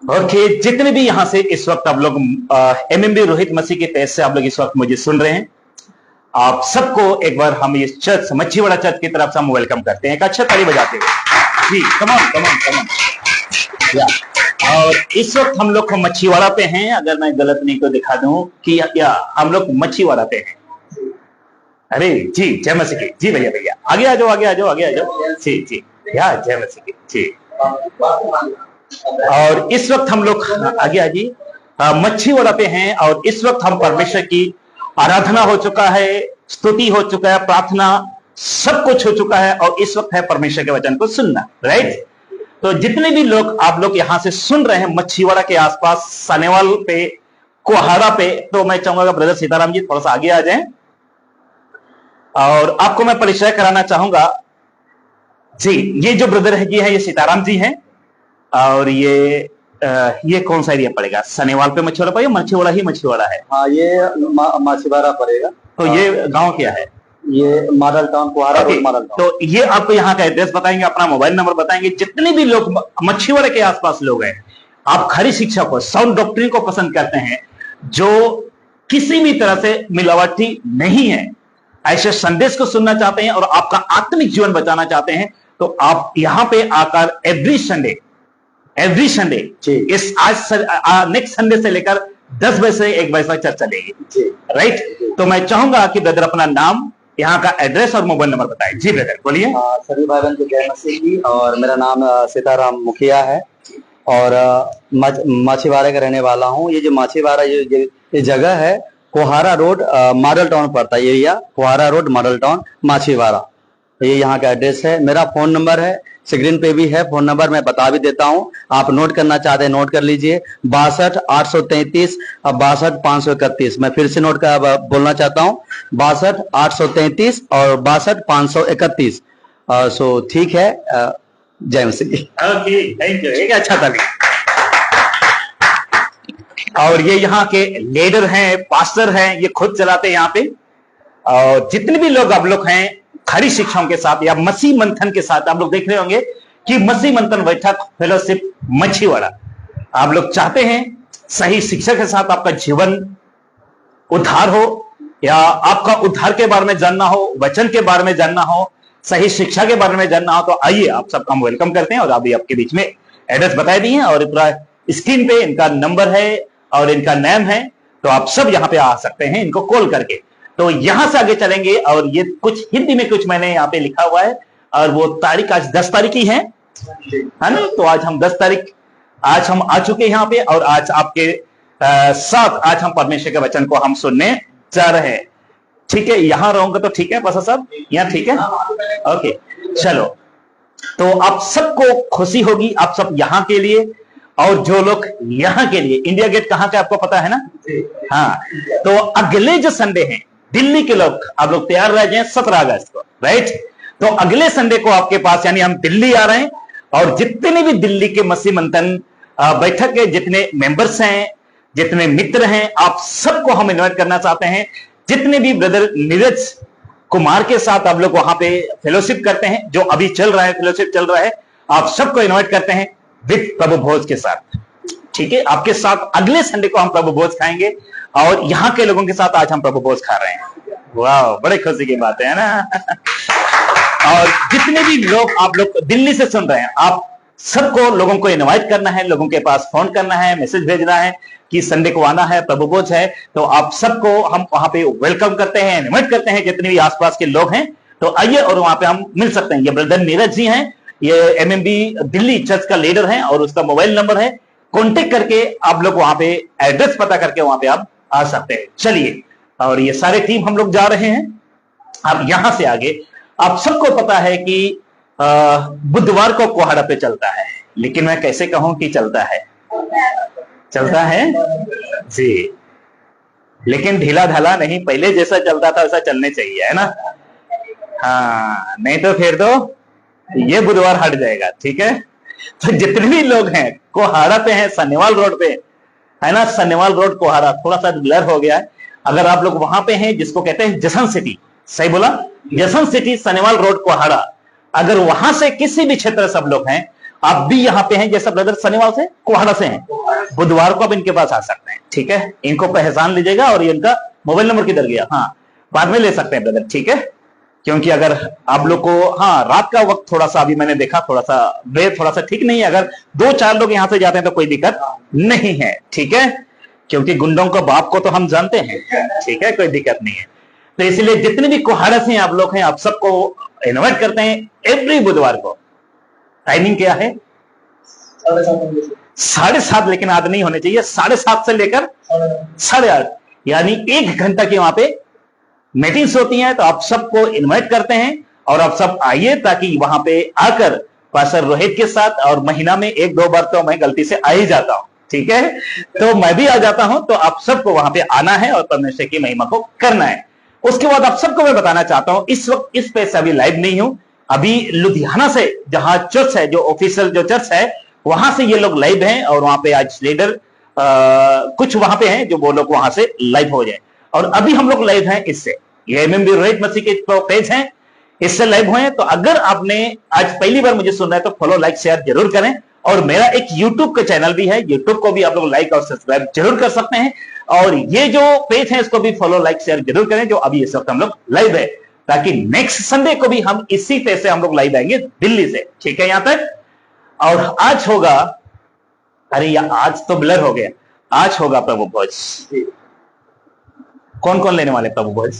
Okay, जितने भी यहां से इस वक्त आप लोग एमएमबी रोहित मसीह के पेज से आप लोग इस वक्त मुझे सुन रहे हैं, आप सबको एक बार हम इस चर्च मच्छीवाड़ा चर्च की तरफ से हम वेलकम करते हैं। एक अच्छा ताली बजाते हुए जी, कमान कमान कमान। और इस वक्त हम लोग मच्छीवाड़ा पे हैं, अगर मैं गलत नहीं तो दिखा दूं कि या हम लोग मच्छीवाड़ा पे हैं। अरे जी, जय मसीह की जी। भैया भैया आगे आ जाओ, आगे आ जाओ, आगे आ जाओ जी जी। या जय मसीह की जी। और इस वक्त हम लोग आगे आजी मच्छीवाड़ा पे हैं, और इस वक्त हम परमेश्वर की आराधना हो चुका है, स्तुति हो चुका है, प्रार्थना सब कुछ हो चुका है, और इस वक्त है परमेश्वर के वचन को सुनना। राइट। तो जितने भी लोग आप लोग यहां से सुन रहे हैं मच्छीवाड़ा के आसपास, सानेवाल पे, कोहारा पे, तो मैं चाहूंगा ब्रदर सीताराम जी थोड़ा सा आगे आ जाएं, और आपको मैं परिचय कराना चाहूंगा जी। ये जो ब्रदर है जी है, ये सीताराम जी हैं, और ये कौन सा एरिया पड़ेगा? सनेवाल पे मच्छीवाड़ा पड़ेगा, मच्छीवाड़ा ही मच्छीवाड़ा है। हाँ, ये मछीवाड़ा पड़ेगा। तो ये गांव क्या है? ये model town, Kohara road model town. तो ये आपको यहाँ का एड्रेस बताएंगे, अपना मोबाइल नंबर बताएंगे। जितने भी लोग मच्छीवाड़े के आसपास लोग हैं, आप खरी शिक्षा को, साउंड डॉक्ट्रिन को पसंद करते हैं, जो किसी भी तरह से मिलावटी नहीं है, ऐसे संदेश को सुनना चाहते हैं और आपका आत्मिक जीवन बचाना चाहते हैं, तो आप यहां पे आकर एवरी संडे इस आज नेक्स्ट संडे से लेकर 10 बजे से 1 बजे तक चर्चा चलेगी। राइट। तो मैं चाहूंगा कि ब्रदर अपना नाम, यहाँ का एड्रेस और मोबाइल नंबर बताएं। जी ब्रदर बोलिए। सभी भाई बहन को जय मसीह की। और मेरा नाम सीताराम मुखिया है, और माछीवाड़ा का रहने वाला हूँ। ये जो माछीवाड़ा ये जगह है, कोहारा रोड मॉडल टाउन पड़ता है area, Kohara road model town Machhiwara, ये यहाँ का एड्रेस है। मेरा फोन नंबर है, स्क्रीन पे भी है फोन नंबर, मैं बता भी देता हूँ, आप नोट करना चाहते हैं नोट कर लीजिए। 62 833 62 531। मैं फिर से नोट कर बोलना चाहता हूँ, 62 833 और 62 531। सो ठीक है, जय मसीह। Okay, thank you. एक अच्छा था। और ये यहाँ के लीडर हैं, पास्टर हैं, ये खुद चलाते हैं यहाँ पे। और जितने भी लोग आप लोग हैं खरी शिक्षाओं के साथ या मसीह मंथन के साथ, आप लोग देख रहे होंगे कि मसीह मंथन बैठक फेलोशिप मच्छीवाड़ा, आप लोग चाहते हैं सही शिक्षा के साथ आपका जीवन उद्धार हो, या आपका उद्धार के बारे में जानना हो, वचन के बारे में जानना हो, सही शिक्षा के बारे में जानना हो, तो आइए, आप सबका हम वेलकम करते हैं। और अभी आपके बीच में एड्रेस बताए दिए हैं, और पूरा स्क्रीन पे इनका नंबर है और इनका नाम है, तो आप सब यहाँ पे आ सकते हैं इनको कॉल करके। तो यहां से आगे चलेंगे, और ये कुछ हिंदी में कुछ मैंने यहाँ पे लिखा हुआ है, और वो तारीख आज 10 तारीख की है ना। तो आज हम 10 तारीख, आज हम आ चुके हैं यहाँ पे, और आज आपके साथ आज हम परमेश्वर के वचन को हम सुनने जा रहे हैं। ठीक है, यहां रहूंगा तो ठीक है पासा साहब, यहाँ ठीक है? ओके, चलो। तो आप सबको खुशी होगी, आप सब यहाँ के लिए, और जो लोग यहाँ के लिए। इंडिया गेट कहाँ का आपको पता है ना? हाँ। तो अगले जो संडे हैं, दिल्ली के लोग, आप लोग तैयार रह जाएं 17 अगस्त को। राइट। तो अगले संडे को आपके पास, यानी हम दिल्ली आ रहे हैं, और जितने भी दिल्ली के मसीह मंथन बैठक के जितने मेंबर्स हैं, जितने मित्र हैं, आप सबको हम इनवाइट करना चाहते हैं। जितने भी ब्रदर नीरज कुमार के साथ आप लोग वहां पे फेलोशिप करते हैं, जो अभी चल रहा है, फेलोशिप चल रहा है, आप सबको इनवाइट करते हैं विद प्रभु भोज के साथ। ठीक है, आपके साथ अगले संडे को हम प्रभु भोज खाएंगे, और यहाँ के लोगों के साथ आज हम प्रभु भोज खा रहे हैं। वाह, बड़े खुशी की बात है ना। और जितने भी लोग आप लोग दिल्ली से सुन रहे हैं, आप सबको, लोगों को इनवाइट करना है, लोगों के पास फोन करना है, मैसेज भेजना है कि संडे को आना है, प्रभु भोज है। तो आप सबको हम वहां पे वेलकम करते हैं, इनवाइट करते हैं, जितने भी आसपास के लोग हैं, तो आइए और वहां पे हम मिल सकते हैं। ये ब्रदर नीरज जी हैं, ये एमएमबी दिल्ली चर्च का लीडर है, और उसका मोबाइल नंबर है, कॉन्टेक्ट करके आप लोग वहां पे एड्रेस पता करके वहां पे आप आ सकते हैं। चलिए, और ये सारे टीम हम लोग जा रहे हैं। अब यहां से आगे आप सबको पता है कि बुधवार को कोहाड़ा पे चलता है, लेकिन मैं कैसे कहूं कि चलता है जी, लेकिन ढीला ढाला नहीं, पहले जैसा चलता था वैसा चलने चाहिए, है ना? हाँ, नहीं तो फिर तो ये बुधवार हट जाएगा। ठीक है। तो जितने भी लोग हैं कोहाड़ा पे हैं, सन्नेवाल रोड पे है ना, सन्नेवाल रोड कोहाड़ा, थोड़ा सा ब्लर हो गया है। अगर आप लोग वहां पे हैं, जिसको कहते हैं जसन सिटी, सही बोला, जसन सिटी, सन्नेवाल रोड कोहाड़ा, अगर वहां से किसी भी क्षेत्र सब लोग हैं, आप भी यहाँ पे हैं जैसा ब्रदर शनिवार से कोहाड़ा से हैं, बुधवार को आप इनके पास आ सकते हैं, ठीक है। इनको पहचान लीजिएगा और ये इनका मोबाइल नंबर किधर गया, हाँ बाद में ले सकते हैं ब्रदर, ठीक है। क्योंकि अगर आप लोग को, हाँ रात का वक्त थोड़ा सा अभी मैंने देखा थोड़ा सा वे थोड़ा सा ठीक नहीं है, अगर 2-4 लोग यहां से जाते हैं तो कोई दिक्कत नहीं है, ठीक है। क्योंकि गुंडों का बाप को तो हम जानते हैं, ठीक है, कोई दिक्कत नहीं है। तो इसलिए जितने भी कोहाड़ा से आप लोग हैं, आप सबको इनवाइट करते हैं एवरी बुधवार को। टाइमिंग क्या है? 7:30, लेकिन आज नहीं होने चाहिए, 7:30 से लेकर 8:30, यानी 1 घंटा की वहां पे मीटिंग्स होती हैं। तो आप सबको इनवाइट करते हैं और आप सब आइए, ताकि वहां पे आकर पास्टर रोहित के साथ, और महीना में 1-2 बार तो मैं गलती से आ ही जाता हूं, ठीक है, तो मैं भी आ जाता हूं। तो आप सबको वहां पे आना है और परमेश्वर की महिमा को करना है। उसके बाद आप सबको मैं बताना चाहता हूं, इस वक्त इस पे से अभी लाइव नहीं हूं, अभी लुधियाना से जहां चर्च है, जो ऑफिशियल जो चर्च है, वहां से ये लोग लाइव हैं। और वहां पे आज लीडर कुछ वहां पे हैं जो वो लोग वहां से लाइव हो जाए। और अभी हम लोग लाइव हैं इससे, ये एमएमबी रोहित मसीह के पेज हैं, इससे लाइव हुए हैं। तो अगर आपने आज पहली बार मुझे सुन रहे हैं तो फॉलो, लाइक, शेयर जरूर करें। और मेरा एक यूट्यूब का चैनल भी है, यूट्यूब को भी आप लोग लाइक और सब्सक्राइब जरूर कर सकते हैं। और ये जो पेज है इसको भी फॉलो, लाइक, शेयर जरूर करें, जो अभी इस वक्त हम लोग लाइव है, ताकि नेक्स्ट संडे को भी हम इसी तरह से हम लोग लाइव आएंगे दिल्ली से, ठीक है, यहां तक। और आज होगा, अरे यार आज तो ब्लर हो गया, आज होगा प्रभु भोज। कौन कौन लेने वाले प्रभु भोज?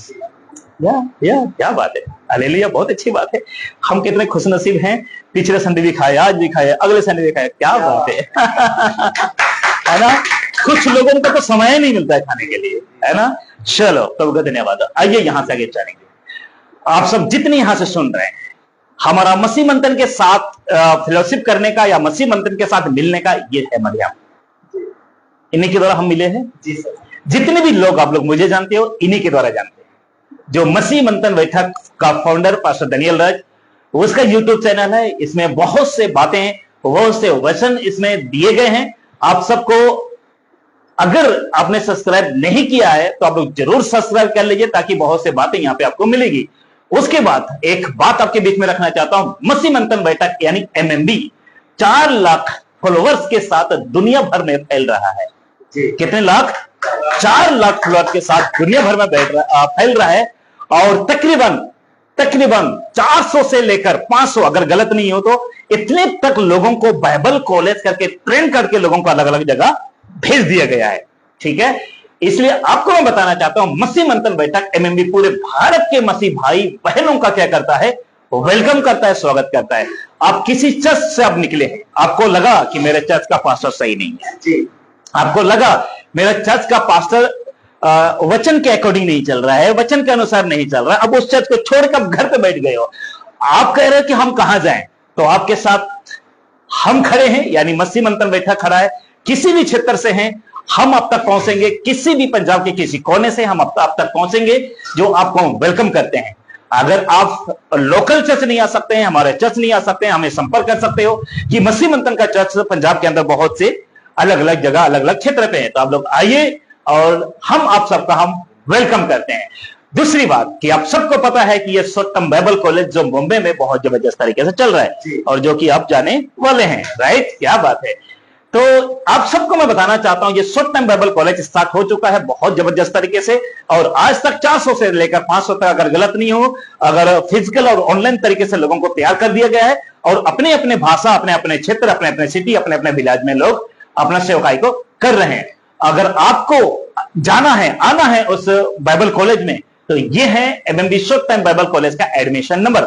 या क्या बात है, हालेलुया, बहुत अच्छी बात है। हम कितने खुशनसीब हैं, पिछले संडे भी खाए, आज भी खाए, अगले संडे भी खाए, क्या बात है ना। कुछ लोगों को तो समय नहीं मिलता है खाने के लिए, है ना। चलो प्रभु का धन्यवाद। आइए यहां से आगे चलेंगे। आप सब जितने यहां से सुन रहे हैं, हमारा मसीह मंथन के साथ फेलोशिप करने का या मसीह मंथन के साथ मिलने का ये है मरियम, इन्हीं के द्वारा हम मिले हैं जी सर। जितने भी लोग आप लोग मुझे जानते हो, इन्हीं के द्वारा जानते हैं। जो मसीह मंथन बैठक का फाउंडर पास्टर दानियल राज, उसका यूट्यूब चैनल है, इसमें बहुत से बातें, बहुत से वचन इसमें दिए गए हैं। आप सबको, अगर आपने सब्सक्राइब नहीं किया है तो आप लोग जरूर सब्सक्राइब कर लीजिए, ताकि बहुत से बातें यहां पे आपको मिलेगी। उसके बाद एक बात आपके बीच में रखना चाहता हूं, मसीह मंथन बैठक यानी एमएमबी 4 लाख फॉलोअर्स के साथ दुनिया भर में फैल रहा है। कितने लाख? 4 लाख फॉलोअर्स के साथ दुनिया भर में फैल रहा है। और तकरीबन 400 से लेकर 500, अगर गलत नहीं हो तो, इतने तक लोगों को बाइबल कॉलेज करके ट्रेन करके लोगों को अलग अलग जगह भेज दिया गया है, ठीक है। इसलिए आपको मैं बताना चाहता हूं, मसीह मंथन बैठक एमएमबी पूरे भारत के मसीह भाई बहनों का क्या करता है, वेलकम करता है, स्वागत करता है। आप किसी चर्च से आप निकले हैं, आपको लगा कि मेरे चर्च का पास्टर सही नहीं है जी, आपको लगा मेरा चर्च का पास्टर वचन के अकॉर्डिंग नहीं चल रहा है, वचन के अनुसार नहीं चल रहा है, अब उस चर्च को छोड़कर घर पे बैठ गए हो, आप कह रहे हो कि हम कहां जाएं, तो आपके साथ हम खड़े हैं, यानी मसीह मंथन बैठक खड़ा है। किसी भी क्षेत्र से हैं, हम आप तक पहुंचेंगे, किसी भी पंजाब के किसी कोने से हम आप तक पहुंचेंगे, जो आपको वेलकम करते हैं। अगर आप लोकल चर्च नहीं आ सकते हैं, हमारे चर्च नहीं आ सकते हैं, हमें संपर्क कर सकते हो कि मसीह मंथन का चर्च पंजाब के अंदर बहुत से अलग अलग जगह, अलग अलग क्षेत्र पे है। तो आप लोग आइए और हम आप सबका हम वेलकम करते हैं। दूसरी बात कि आप सबको पता है कि ये सोट्टम बाइबल कॉलेज जो मुंबई में बहुत जबरदस्त तरीके से चल रहा है, और जो कि आप जाने वाले हैं, राइट, क्या बात है। तो आप सबको मैं बताना चाहता हूं, ये सोट्टम बाइबल कॉलेज स्टार्ट हो चुका है बहुत जबरदस्त तरीके से, और आज तक 400 से लेकर 500 तक, अगर गलत नहीं हो, अगर फिजिकल और ऑनलाइन तरीके से लोगों को तैयार कर दिया गया है। और अपने अपने भाषा, अपने अपने क्षेत्र, अपने अपने सिटी, अपने अपने विलेज में लोग अपना सेवकाई को कर रहे हैं। अगर आपको जाना है, आना है उस बाइबल कॉलेज में, तो ये है एमएमबी सोट्टम बाइबल कॉलेज का एडमिशन नंबर,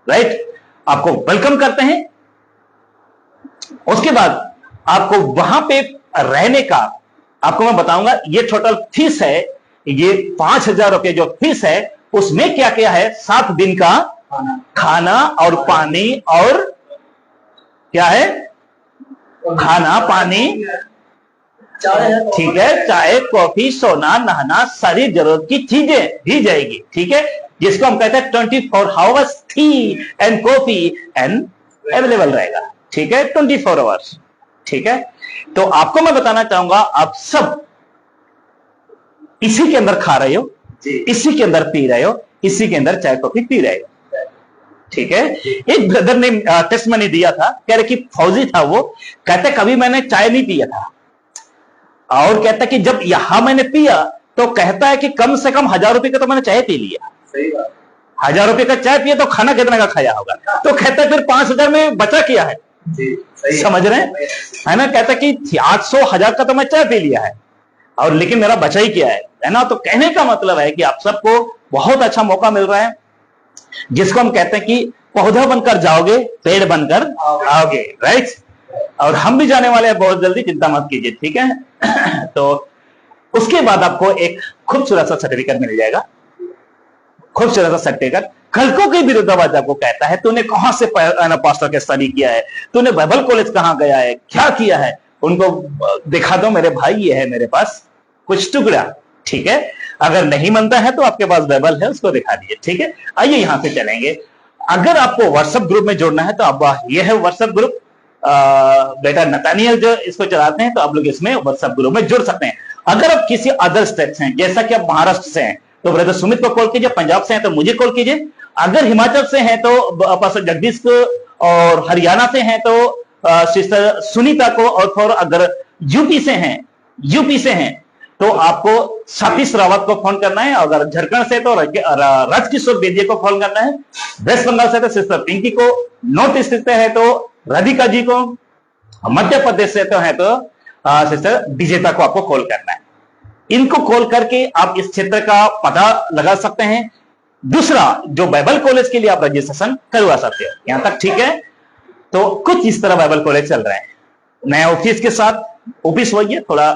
राइट। आपको वेलकम करते हैं। उसके बाद आपको वहां पे रहने का आपको मैं बताऊंगा, ये टोटल फीस है, ये 5,000 रुपए जो फीस है, उसमें क्या क्या है, 7 दिन का खाना और पानी, और क्या है, खाना पानी, ठीक है, चाय, कॉफी, सोना, नहाना, सारी जरूरत की चीजें दी जाएगी, ठीक है, जिसको हम कहते हैं 24 hours T and coffee and available रहेगा, ठीक है, 24 आवर्स, ठीक है। तो आपको मैं बताना चाहूंगा, आप सब इसी के अंदर खा रहे हो, इसी के अंदर पी रहे हो, इसी के अंदर चाय कॉफी पी रहे हो, ठीक है। एक ब्रदर ने टेस्ट मनी दिया था, कह रहे कि फौजी था वो, कहते कभी मैंने चाय नहीं पिया था, और कहता कि जब यहां मैंने पिया तो कहता है कि कम से कम 1000 रुपए का तो मैंने चाय पी लिया। सही बात। 1000 रुपए का चाय पिया तो खाना कितना का खाया होगा, तो कहता है फिर 5000 में बचा किया है। जी, सही समझ रहे हैं, है ना। कहता कि 800 1000 का तो मैं चाय पी लिया है, और लेकिन मेरा बचा ही क्या है ना। तो कहने का मतलब है कि आप सबको बहुत अच्छा मौका मिल रहा है, जिसको हम कहते हैं कि पौधा बनकर जाओगे, पेड़ बनकर आओगे, राइट। और हम भी जाने वाले हैं बहुत जल्दी, चिंता मत कीजिए, ठीक है। तो उसके बाद आपको एक खूबसूरत सा सर्टिफिकेट मिल जाएगा, खूबसूरत सा सर्टिफिकेट। कलकों के विरोधाभास आपको कहता है तूने कहां से पास्टर के स्टडी किया है, तूने बाइबल कॉलेज कहां गया है, क्या किया है, उनको दिखा दो मेरे भाई, ये है मेरे पास कुछ टुकड़ा, ठीक है। अगर नहीं मानता है तो आपके पास बाइबल है, उसको दिखा दीजिए, ठीक है। आइए यहां से चलेंगे। अगर आपको व्हाट्सएप ग्रुप में जुड़ना है तो आप, ये है व्हाट्सएप ग्रुप, बेटा नतानियल जो इसको चलाते हैं, तो आप लोग इसमें व्हाट्सएप ग्रुप में जुड़ सकते हैं। अगर आप किसी अदर स्टेट से हैं, जैसा कि आप महाराष्ट्र से हैं तो ब्रदर सुमित को कॉल कीजिए, पंजाब से हैं तो मुझे कॉल कीजिए, अगर हिमाचल से हैं तो पास्टर जगदीश को, और हरियाणा से हैं तो सिस्टर सुनीता को, और फिर अगर यूपी से हैं तो आपको सतीश रावत को फोन करना है, अगर झारखंड से तो राजकिशोर बेदिया को फोन करना है, वेस्ट बंगाल से तो सिस्टर पिंकी को, नॉर्थ ईस्ट से है तो राधिका जी को, मध्य प्रदेश से तो है तो सिस्टर विजेता को आपको कॉल करना है। इनको कॉल करके आप इस क्षेत्र का पता लगा सकते हैं। दूसरा, जो बाइबल कॉलेज के लिए आप रजिस्ट्रेशन करवा सकते हो, यहां तक ठीक है। तो कुछ इस तरह बाइबल कॉलेज चल रहा है, नया ऑफिस के साथ, ऑफिस वही है, थोड़ा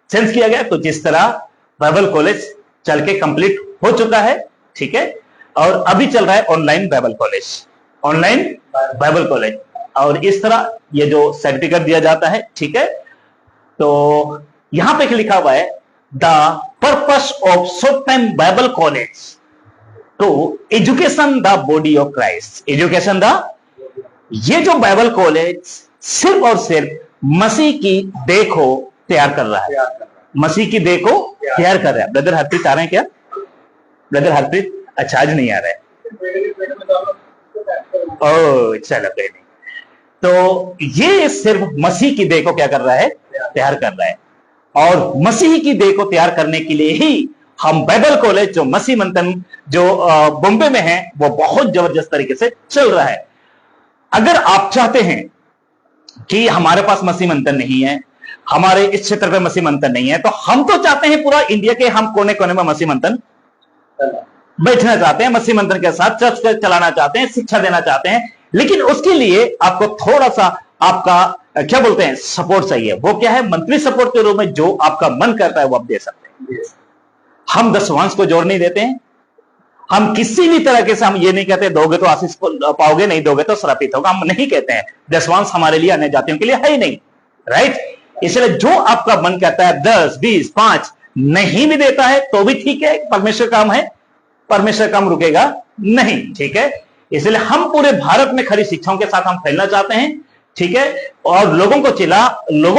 चेंज किया गया, कुछ इस तरह बाइबल कॉलेज चल के कंप्लीट हो चुका है, ठीक है। और अभी चल रहा है online Bible college, online Bible college, और इस तरह ये जो सर्टिफिकेट दिया जाता है, ठीक है। तो यहां पे लिखा हुआ है the purpose of short time Bible college to education the body of Christ, education the, ये जो बाइबल कॉलेज सिर्फ और सिर्फ मसीह की देह को तैयार कर रहा है, मसीह की देह को तैयार कर रहा है। ब्रदर हरप्रीत आ रहे हैं क्या? ब्रदर हरप्रीत, अच्छा आज नहीं आ रहे हैं, ओह चलो कोई नहीं। तो ये सिर्फ मसीह की देह को क्या कर रहा है, तैयार कर रहा है। और मसीह की देह को तैयार करने के लिए ही हम बाइबल कॉलेज, जो मसीह मंथन जो बॉम्बे में है, वो बहुत जबरदस्त तरीके से चल रहा है। अगर आप चाहते हैं कि हमारे पास मसीह मंथन नहीं है, हमारे इस क्षेत्र पे मसीह मंथन नहीं है, तो हम तो चाहते हैं पूरा इंडिया के हम कोने कोने में मसीह मंथन बैठना चाहते हैं, मसीह मंथन के साथ चर्च चलाना चाहते हैं, शिक्षा देना चाहते हैं, लेकिन उसके लिए आपको थोड़ा सा आपका क्या बोलते हैं सपोर्ट चाहिए। वो क्या है, मंथली सपोर्ट के रूप में जो आपका मन करता है वो आप दे सकते हैं। हम दशवांश को जोड़ नहीं देते हैं, हम किसी भी तरह से हम ये नहीं कहते दोगे तो आशीष पाओगे, नहीं दोगे तो श्रापित होगा, हम नहीं कहते हैं। दशवांश हमारे लिए, अन्य जातियों के लिए है ही नहीं, राइट। इसलिए जो आपका मन कहता है 10, 20, 5 नहीं भी देता है तो भी ठीक है, परमेश्वर काम है, परमेश्वर काम रुकेगा नहीं, ठीक है। इसलिए हम पूरे भारत में खरी शिक्षाओं के साथ हम फैलना चाहते हैं, ठीक है। और लोगों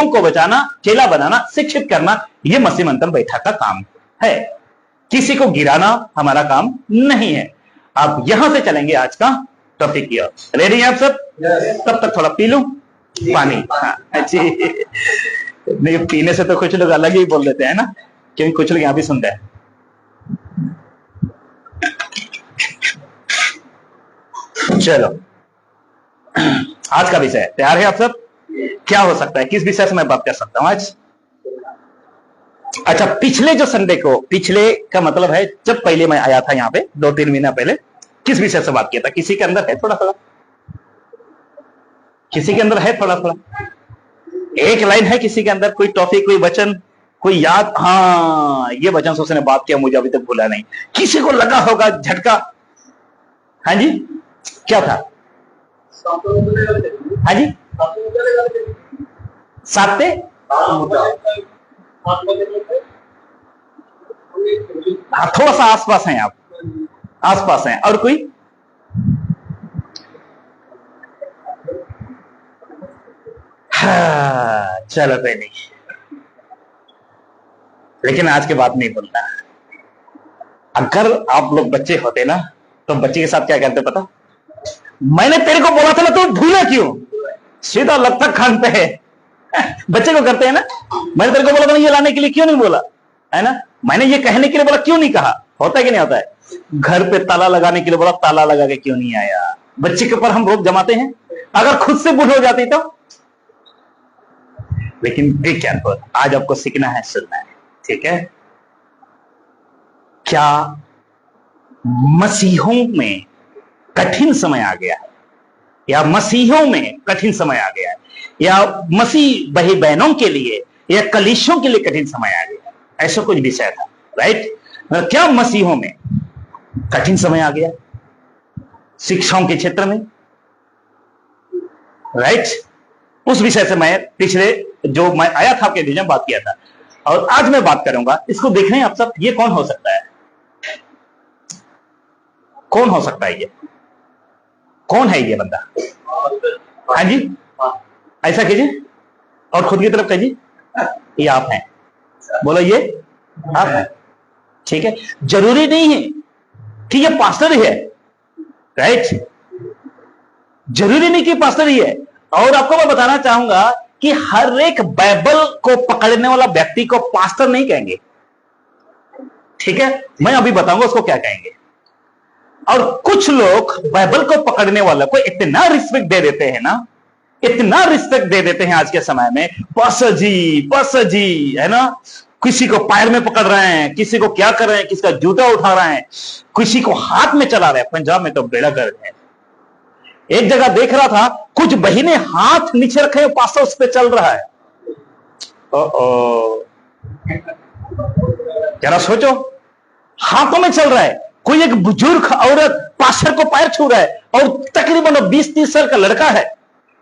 को बचाना, चेला बनाना, शिक्षित करना, यह मसीह मंथन बैठक का काम है। किसी को गिराना हमारा काम नहीं है। आप यहां से चलेंगे आज का टॉपिक की ओर, रेडी हैं आप सब? तब तक थोड़ा पी लूं पानी, हाँ जी। नहीं, पीने से तो कुछ लोग अलग ही बोल देते हैं ना, क्योंकि कुछ लोग यहां भी सुनते हैं। चलो, आज का विषय तैयार है आप सब? क्या हो सकता है, किस विषय से मैं बात कर सकता हूं आज? अच्छा, पिछले जो संडे को, पिछले का मतलब है जब पहले मैं आया था यहाँ पे 2-3 महीना पहले, किस विषय से बात किया था? किसी के अंदर है थोड़ा थोड़ा, किसी के अंदर है थोड़ा थोड़ा, एक लाइन है किसी के अंदर, कोई टॉपिक, कोई वचन, कोई याद? हाँ, ये वचन से उसने बात किया, मुझे अभी तक भूला नहीं। किसी को लगा होगा झटका? हाँ जी, क्या था? हाँ जी, साते, हाँ, थोड़ा सा आसपास हैं आप, आसपास हैं। और कोई? हाँ, चलो कोई नहीं, लेकिन आज के बाद नहीं बोलना। अगर आप लोग बच्चे होते ना तो बच्चे के साथ क्या करते पता? मैंने तेरे को बोला था ना, तू भूला क्यों? सीधा लगता खान पे है। बच्चे को करते हैं ना, मैंने तेरे को बोला था ये लाने के लिए, क्यों नहीं बोला, है ना? मैंने ये कहने के लिए बोला, क्यों नहीं कहा? होता है कि नहीं होता है? घर पे ताला लगाने के लिए बोला, ताला लगा के क्यों नहीं आया? बच्चे के ऊपर हम रोक जमाते हैं। अगर खुद से भूल हो जाती तो। लेकिन बी केयरफुल, आज आपको सीखना है, सुनना है, ठीक है? क्या मसीहों में कठिन समय आ गया है, या मसीहों में कठिन समय आ गया है, या मसीह भाई बहनों के लिए या कलीसियों के लिए कठिन समय आ गया है? ऐसा कुछ विषय था, राइट? क्या मसीहों में कठिन समय आ गया शिक्षाओं के क्षेत्र में, राइट? उस विषय से मैं पिछले जो मैं आया था आपके बीच में बात किया था, और आज मैं बात करूंगा। इसको देख रहे हैं आप सब, ये कौन हो सकता है? कौन हो सकता है ये? कौन है ये बंदा? हाँ जी, ऐसा कीजिए और खुद की तरफ कीजिए, ये आप हैं। बोलो ये आप हैं, ठीक है? जरूरी नहीं है कि ये पास्टर ही है, राइट? जरूरी नहीं कि पास्टर ही है। और आपको मैं बताना चाहूंगा कि हर एक बाइबल को पकड़ने वाला व्यक्ति को पास्टर नहीं कहेंगे, ठीक है? मैं अभी बताऊंगा उसको क्या कहेंगे। और कुछ लोग बाइबल को पकड़ने वाले को इतना रिस्पेक्ट दे देते हैं ना, इतना रिस्पेक्ट दे देते हैं आज के समय में, पास्टर जी, है ना? किसी को पैर में पकड़ रहे हैं, किसी को क्या कर रहे हैं, किसी का जूता उठा रहे हैं, किसी को हाथ में चला रहे हैं। पंजाब में तो बेड़ा गर्क है। एक जगह देख रहा था, कुछ बहिने हाथ नीचे रखे, पास्टर उस पे चल रहा है। जरा सोचो, हाथों में चल रहा है। कोई एक बुजुर्ग औरत पास्टर को पैर छू रहा है, और तकरीबन 20-30 साल का लड़का है,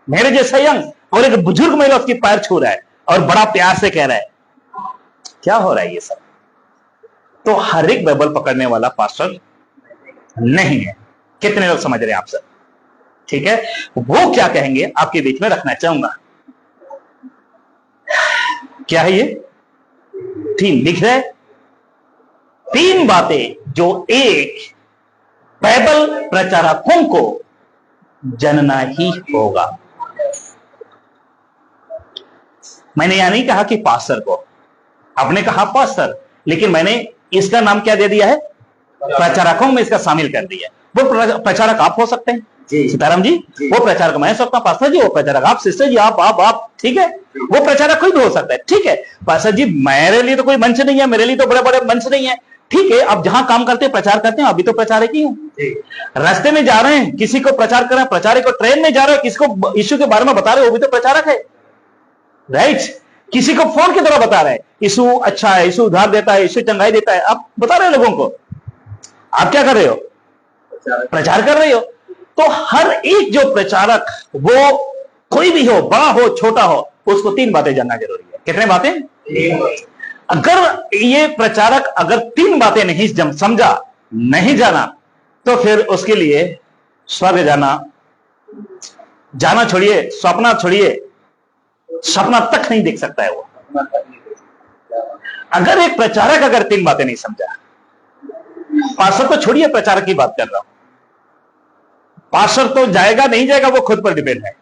मेरे जैसा यंग, और एक बुजुर्ग महिला उसकी पैर छू रहा है और बड़ा प्यार से कह रहा है। क्या हो रहा है ये सब? तो हर एक बाइबल पकड़ने वाला पास्टर नहीं है। कितने लोग समझ रहे हैं आप सब? ठीक है, वो क्या कहेंगे आपके बीच में रखना चाहूंगा। क्या है ये? 3 लिख रहे, 3 बातें जो एक बाइबल प्रचारकों को जानना ही होगा। मैंने यह नहीं कहा कि पास्टर को, आपने कहा पास्टर, लेकिन मैंने इसका नाम क्या दे दिया है? प्रचारकों में इसका शामिल कर दिया। वो प्रचारक आप हो सकते हैं, सीताराम जी, वो प्रचारक मैं सकता हूं, पास्टर जी वो प्रचारक आप, सिस्टर जी आप, ठीक है? वो प्रचारक कोई भी हो सकता है, ठीक है? पास्टर जी मेरे लिए तो कोई मंच नहीं है, मेरे लिए तो बड़े बड़े मंच नहीं है, ठीक है? अब जहां काम करते हैं, प्रचार करते हैं, अभी तो प्रचारक ही हूं। रास्ते में जा रहे हैं, किसी को प्रचार कर रहे हैं, प्रचारक को ट्रेन में जा रहे हैं, किसी को यीशु के बारे में बता रहे हैं, वो भी तो प्रचारक है, राइट? किसी को फोन की तरह बता रहे हैं, यीशु अच्छा है, यीशु उद्धार देता है, यीशु चंगाई देता है, आप बता रहे हैं लोगों को। आप क्या कर रहे हो? प्रचार कर रहे हो। तो हर एक जो प्रचारक, वो कोई भी हो, बड़ा हो छोटा हो, उसको 3 बातें जानना जरूरी है। कितने बातें? अगर ये प्रचारक अगर 3 बातें नहीं समझा, नहीं जाना, तो फिर उसके लिए स्वर्ग जाना छोड़िए, सपना छोड़िए, सपना तक नहीं देख सकता है वो। अगर एक प्रचारक अगर 3 बातें नहीं समझा, पास्टर तो छोड़िए, प्रचारक की बात कर रहा हूं, पास्टर तो जाएगा नहीं जाएगा वो खुद पर डिपेंड है,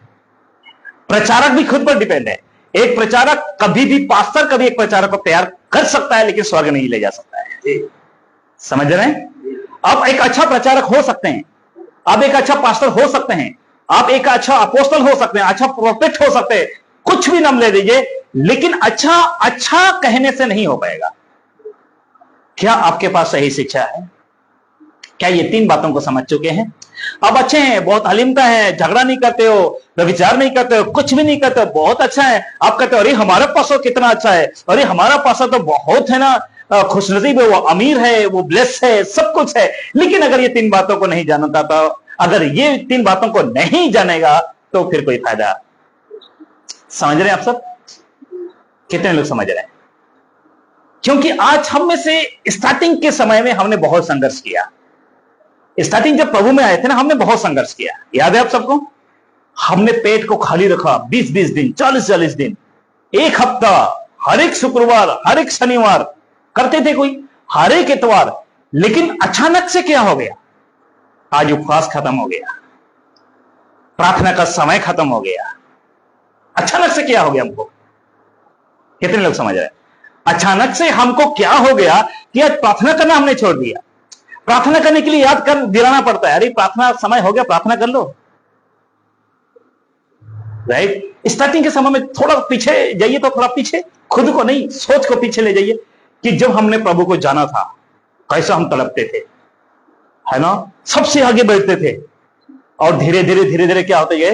प्रचारक भी खुद पर डिपेंड है। एक प्रचारक कभी भी पास्टर कभी एक प्रचारक को तैयार कर सकता है, लेकिन स्वर्ग नहीं ले जा सकता है। समझ रहे हैं? आप एक अच्छा प्रचारक हो सकते हैं, आप एक अच्छा पास्टर हो सकते हैं, आप एक अच्छा अपोस्टल हो सकते हैं, अच्छा प्रोफेट हो सकते हैं, कुछ भी नाम ले दीजिए, लेकिन अच्छा कहने से नहीं हो पाएगा। क्या आपके पास सही शिक्षा है? क्या ये 3 बातों को समझ चुके हैं? अब अच्छे हैं, बहुत हलीमता है, झगड़ा नहीं करते हो, व्यभिचार नहीं करते हो, कुछ भी नहीं करते हो, बहुत अच्छा है। आप कहते हो अरे हमारा पास्टर कितना अच्छा है, अरे हमारा पास्टर तो बहुत है ना, खुशनसीब है, वो अमीर है, वो ब्लेस है, सब कुछ है। लेकिन अगर ये 3 बातों को नहीं जानता, तो अगर ये 3 बातों को नहीं जानेगा तो फिर कोई फायदा। समझ रहे हैं आप सब? कितने लोग समझ रहे हैं? क्योंकि आज हम में से स्टार्टिंग के समय में हमने बहुत संघर्ष किया। स्टार्टिंग जब प्रभु में आए थे ना, हमने बहुत संघर्ष किया, याद है आप सबको? हमने पेट को खाली रखा 20-20 दिन, 40-40 दिन, 1 हफ्ता, हर एक शुक्रवार, हर एक शनिवार करते थे, कोई हर एक इतवार। लेकिन अचानक से क्या हो गया? आज उपवास खत्म हो गया, प्रार्थना का समय खत्म हो गया। अचानक से क्या हो गया हमको? कितने लोग समझ रहे हैं? अचानक से हमको क्या हो गया कि आज प्रार्थना करना हमने छोड़ दिया। प्रार्थना करने के लिए याद कर दिलाना पड़ता है, अरे प्रार्थना समय हो गया, प्रार्थना कर लो। राइट? स्टार्टिंग के समय में थोड़ा पीछे जाइए, तो थोड़ा पीछे, खुद को नहीं, सोच को पीछे ले जाइए कि जब हमने प्रभु को जाना था कैसा हम तड़पते थे, है ना, सबसे आगे बढ़ते थे, और धीरे धीरे क्या होते गए?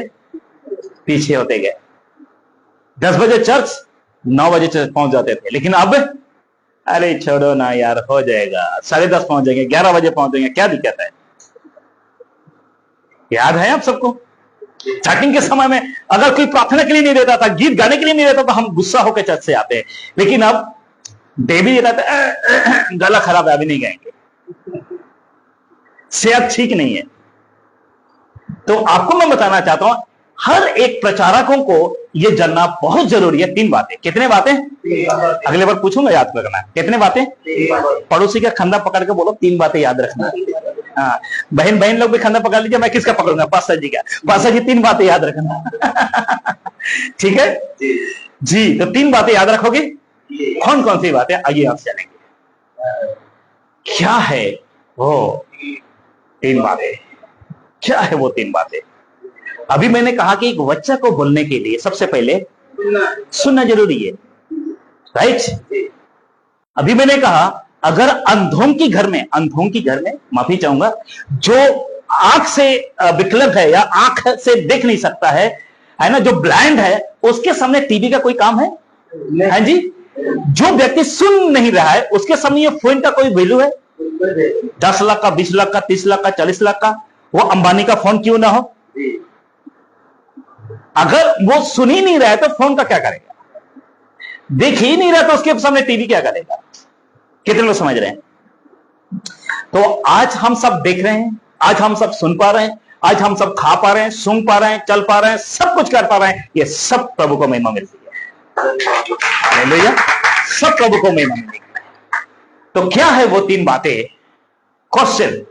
पीछे होते गए। 10 बजे चर्च, 9 बजे चर्च पहुंच जाते थे, लेकिन अब अरे छोड़ो ना यार, हो जाएगा, 10:30 पहुंच जाएंगे, 11 बजे पहुंच जाएंगे, क्या दिक्कत है? याद है आप सबको? स्टार्टिंग के समय में अगर कोई प्रार्थना के लिए नहीं देता था, गीत गाने के लिए नहीं देता, तो हम गुस्सा होकर चर्च से आते हैं। लेकिन अब दे भी देता था, गला खराब है, अभी नहीं गाएंगे, सेहत ठीक नहीं है। तो आपको मैं बताना चाहता हूं, हर एक प्रचारकों को यह जानना बहुत जरूरी है। 3 बातें। कितने बातें? अगले बार पूछूंगा, याद रखना। कितने बातें? पड़ोसी का खंधा पकड़ के बोलो 3 बातें याद रखना। हाँ, बहन लोग भी खंधा पकड़ लीजिए, मैं किसका पकड़ूंगा? पास्टर जी का। पास्टर जी 3 बातें याद रखना। ठीक है जी? तो 3 बातें याद रखोगे। कौन कौन सी बातें? आइए आप जानेंगे। क्या है वो 3 बातें? क्या है वो 3 बातें? अभी मैंने कहा कि एक बच्चा को बोलने के लिए सबसे पहले सुनना जरूरी है। राइट? अभी मैंने कहा, अगर अंधों की घर में, माफी चाहूंगा, जो आंख से विकलांग है या आंख से देख नहीं सकता है ना, जो ब्लाइंड है, उसके सामने टीवी का कोई काम है? हाँ जी? जो व्यक्ति सुन नहीं रहा है, उसके सामने ये फोन का कोई वैल्यू है? 10 लाख का, 20 लाख का, 30 लाख का, 40 लाख का, वो अंबानी का फोन क्यों ना हो? अगर वो सुन ही नहीं रहा है तो फोन का क्या करेगा? देख ही नहीं रहा तो उसके सामने टीवी क्या करेगा? कितने लोग समझ रहे हैं? तो आज हम सब देख रहे हैं, आज हम सब सुन पा रहे हैं, आज हम सब खा पा रहे हैं, सूंघ पा रहे हैं, चल पा रहे हैं, सब कुछ कर पा रहे हैं। ये सब प्रभु को महिमा मिलती है। हालेलुया! सब प्रभु को महिमा मिलती है। तो क्या है वो 3 बातें? क्वेश्चन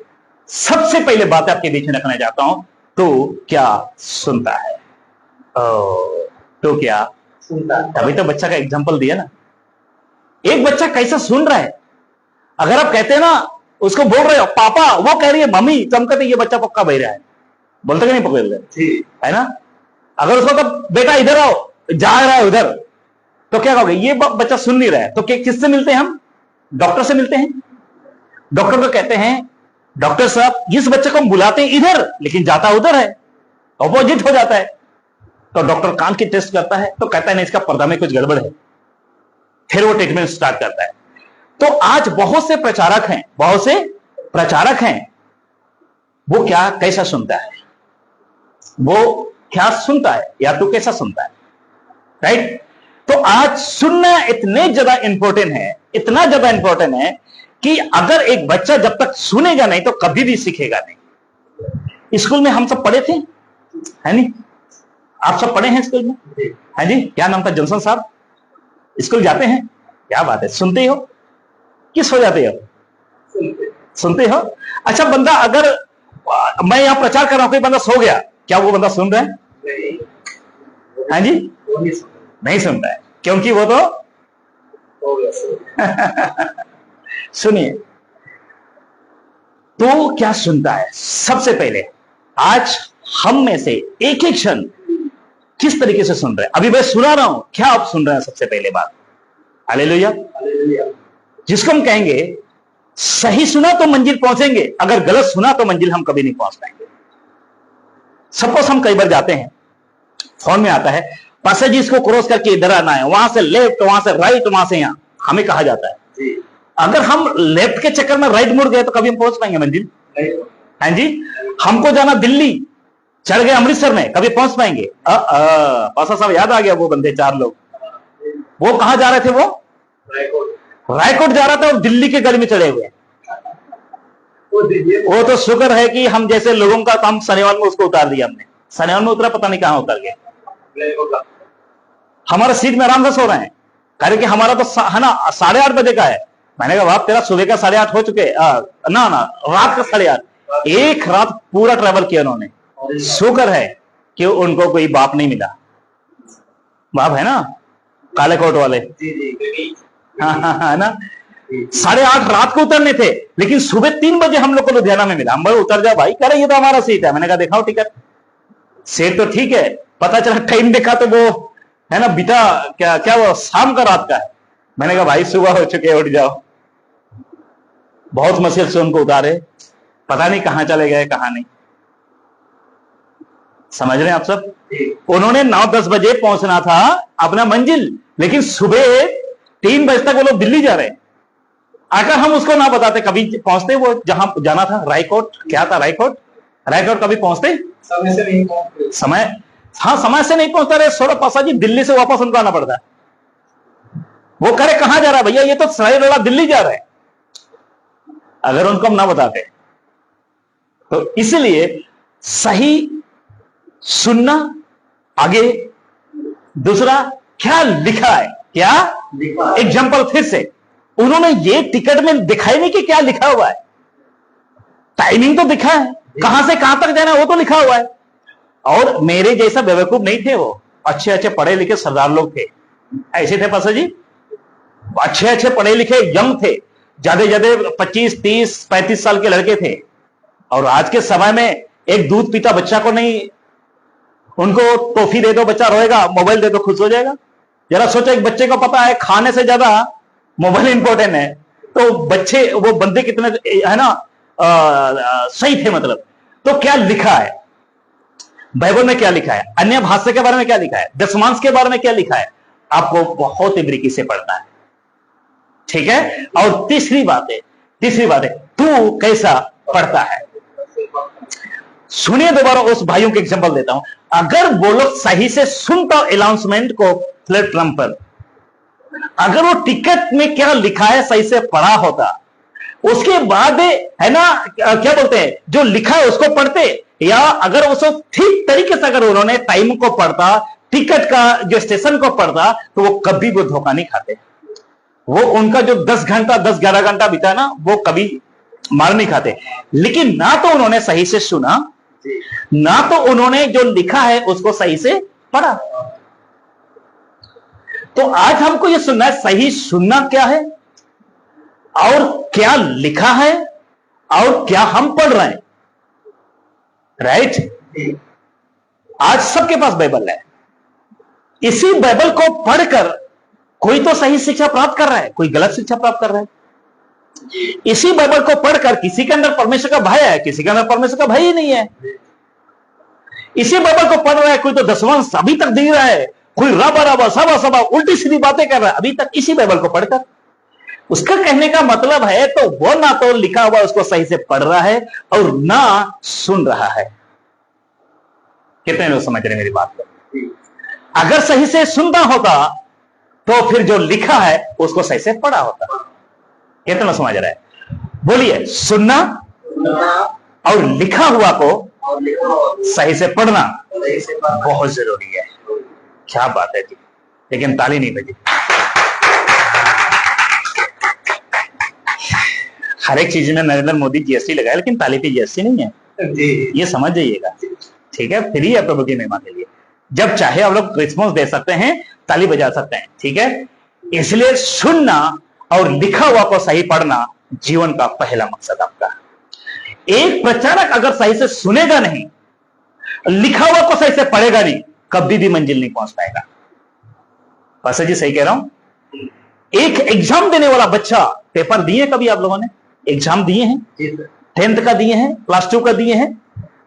सबसे पहले बात आपके बीच में रखना चाहता हूं, तो क्या सुनता है? तो क्या सुनता है? अभी तो बच्चा का एग्जांपल दिया ना। एक बच्चा कैसा सुन रहा है? अगर आप कहते हैं ना, उसको बोल रहे हो पापा, वो कह रही है मम्मी, तो हम कहते ये बच्चा पक्का बह रहा है। बोलते कि नहीं पकड़ रहे, है ना? अगर उसको कब बेटा इधर आओ, जा रहा है उधर, तो क्या कहोगे? ये बच्चा सुन नहीं रहा है। तो किससे मिलते हैं हम? डॉक्टर से मिलते हैं। डॉक्टर को कहते हैं, डॉक्टर साहब इस बच्चे को हम बुलाते हैं इधर, लेकिन जाता उधर है, ऑपोजिट हो जाता है। तो डॉक्टर कान की टेस्ट करता है, तो कहता है नहीं, इसका पर्दा में कुछ गड़बड़ है। फिर वो ट्रीटमेंट स्टार्ट करता है। तो आज बहुत से प्रचारक हैं, वो क्या कैसा सुनता है? वो क्या सुनता है, या तू कैसा सुनता है? राइट? तो आज सुनना इतने ज्यादा इंपॉर्टेंट है, इतना ज्यादा इंपॉर्टेंट है कि अगर एक बच्चा जब तक सुनेगा नहीं तो कभी भी सीखेगा नहीं। स्कूल में हम सब पढ़े थे, है नहीं? आप सब पढ़े हैं स्कूल में? है जी? क्या नाम था? जॉनसन साहब। स्कूल जाते हैं? क्या बात है, सुनते हो? किस हो जाते हो? सुनते हो? अच्छा, बंदा अगर मैं यहां प्रचार कर रहा हूं, कोई बंदा सो गया, क्या वो बंदा सुन रहा है? हाँ जी? नहीं सुन रहा है, क्योंकि वो तो सुनिए, तो क्या सुनता है? सबसे पहले आज हम में से एक एक क्षण किस तरीके से सुन रहे हैं? अभी मैं सुना रहा हूं, क्या आप सुन रहे हैं? सबसे पहले बात, हालेलुया। जिसको हम कहेंगे सही सुना तो मंजिल पहुंचेंगे, अगर गलत सुना तो मंजिल हम कभी नहीं पहुंच पाएंगे। सपोज हम कई बार जाते हैं, फोन में आता है पास्टर जी इसको क्रॉस करके इधर आना है, वहां से लेफ्ट, वहां से राइट, वहां से यहां, हमें कहा जाता है। अगर हम लेफ्ट के चक्कर में राइट मुड़ गए तो कभी हम पहुंच पाएंगे मंजिल? हाँ जी? हमको जाना दिल्ली, चढ़ गए अमृतसर में, कभी पहुंच पाएंगे? पास्टर साहब याद आ गया, वो बंदे 4 लोग, वो कहां जा रहे थे? वो रायकोट जा रहा था और दिल्ली के गली में चढ़े हुए। वो तो शुक्र है कि हम जैसे लोगों का काम सनेवाल में उसको उतार दिया हमने। सनेवाल में उतरा, पता नहीं कहां उतर गया। हमारा सीट में आराम से सो रहे हैं, कारण कि हमारा तो है ना 8:30 बजे का है। मैंने कहा बाप तेरा सुबह का 8:30 हो चुके, ना रात का 8:30, एक रात पूरा ट्रैवल किया उन्होंने। शुक्र है कि उनको कोई बाप नहीं मिला। बाप है ना, काले कोट वाले। हाँ, है ना। 8:30 रात को उतरने थे, लेकिन सुबह 3 बजे हम लोग को लुधियाना में मिला। हम बोले उतर जा भाई, कह रहे ये तो हमारा सीट है। मैंने कहा दिखाओ टिकट। सीट तो ठीक है, पता चला टाइम देखा तो वो है ना बीता क्या क्या वो शाम का रात का है। मैंने कहा भाई सुबह हो चुके, उठ जाओ। बहुत मुश्किल से उनको उतारे, पता नहीं कहां चले गए कहां नहीं। समझ रहे हैं आप सब। उन्होंने 9-10 बजे पहुंचना था अपना मंजिल, लेकिन सुबह 3 बजे तक वो लोग दिल्ली जा रहे हैं। अगर हम उसको ना बताते, कभी पहुंचते वो जहां जाना था, रायकोट। क्या था रायकोट? रायकोट कभी पहुंचते? समय से नहीं पहुंचते। समय से नहीं पहुंचता रहे। सोलह पासा जी, दिल्ली से वापस उनको आना पड़ता है। वो करे कहां जा रहा है भैया, ये तो सरायरोड़ा दिल्ली जा रहा है। अगर उनको हम ना बताते तो इसलिए सही सुनना। आगे दूसरा, क्या लिखा है, क्या एग्जाम्पल फिर से उन्होंने ये टिकट में दिखाई नहीं कि क्या लिखा हुआ है। टाइमिंग तो दिखा है, कहां से कहां तक जाना है वो तो लिखा हुआ है। और मेरे जैसा बेवकूफ नहीं थे वो, अच्छे अच्छे पढ़े लिखे सरदार लोग थे। ऐसे थे पासा जी, अच्छे अच्छे पढ़े लिखे यंग थे, ज्यादा ज्यादा 25, 30, 35 साल के लड़के थे। और आज के समय में एक दूध पीता बच्चा को नहीं, उनको टॉफी दे दो बच्चा रोएगा, मोबाइल दे दो खुश हो जाएगा। जरा सोचो, एक बच्चे को पता है खाने से ज्यादा मोबाइल इंपॉर्टेंट है, तो बच्चे वो बंदे कितने है ना सही थे मतलब। तो क्या लिखा है बाइबल में, क्या लिखा है अन्य भाषा के बारे में, क्या लिखा है दशमांश के बारे में, क्या लिखा है, आपको बहुत ही बारीकी से पढ़ना है। ठीक है। और तीसरी बात है तू कैसा पढ़ता है। सुनिए दोबारा, उस भाइयों के एग्जांपल देता हूं। अगर वो लोग सही से सुनता अनाउंसमेंट को प्लेटफॉर्म पर, अगर वो टिकट में क्या लिखा है सही से पढ़ा होता, उसके बाद है ना क्या बोलते हैं जो लिखा है उसको पढ़ते, या अगर उसको ठीक तरीके से अगर उन्होंने टाइम को पढ़ता, टिकट का जो स्टेशन को पढ़ता, तो वो कभी वो धोखा नहीं खाते। वो उनका जो 10-11 घंटा बीता ना, वो कभी मार नहीं खाते। लेकिन ना तो उन्होंने सही से सुना, ना तो उन्होंने जो लिखा है उसको सही से पढ़ा। तो आज हमको यह सुनना है, सही सुनना क्या है और क्या लिखा है और क्या हम पढ़ रहे हैं। राइट। आज सबके पास बाइबल है। इसी बाइबल को पढ़कर कोई तो सही शिक्षा प्राप्त कर रहा है, कोई गलत शिक्षा प्राप्त कर रहा है। इसी बाइबल को पढ़कर किसी के अंदर परमेश्वर का भय है, किसी के अंदर परमेश्वर का भय ही नहीं है। इसी बाइबल को पढ़ रहा है, कोई तो दशमांश अभी तक दे रहा है, कोई रबा सभा उल्टी सीधी बातें कर रहा है अभी तक इसी बाइबल को पढ़कर। उसका कहने का मतलब है तो वो ना तो लिखा हुआ उसको सही से पढ़ रहा है और ना सुन रहा है। कितने लोग समझ रहे मेरी बात को? अगर सही से सुनता होता तो फिर जो लिखा है उसको सही से पढ़ा होता। कितना समझ रहा है? बोलिए, सुनना और लिखा हुआ को सही से पढ़ना बहुत जरूरी है। क्या बात है जी, लेकिन ताली नहीं बजी। हर एक चीज में नरेंद्र मोदी जीएसटी लगाया, लेकिन ताली पे जीएसटी नहीं है, ये समझ जाइएगा। ठीक है, फ्री है प्रभु की महिमा के लिए। जब चाहे आप लोग रिस्पॉन्स दे सकते हैं, ताली बजा सकते हैं। ठीक है, इसलिए सुनना और लिखा हुआ को सही पढ़ना जीवन का पहला मकसद आपका। एक प्रचारक अगर सही से सुनेगा नहीं, लिखा हुआ को सही से पढ़ेगा नहीं, कभी भी मंजिल नहीं पहुंच पाएगा। पासा जी सही कह रहा हूं। एक एग्जाम देने वाला बच्चा, पेपर दिए कभी आप लोगों ने एग्जाम दिए हैं? 10th का दिए हैं, क्लास 2 का दिए हैं,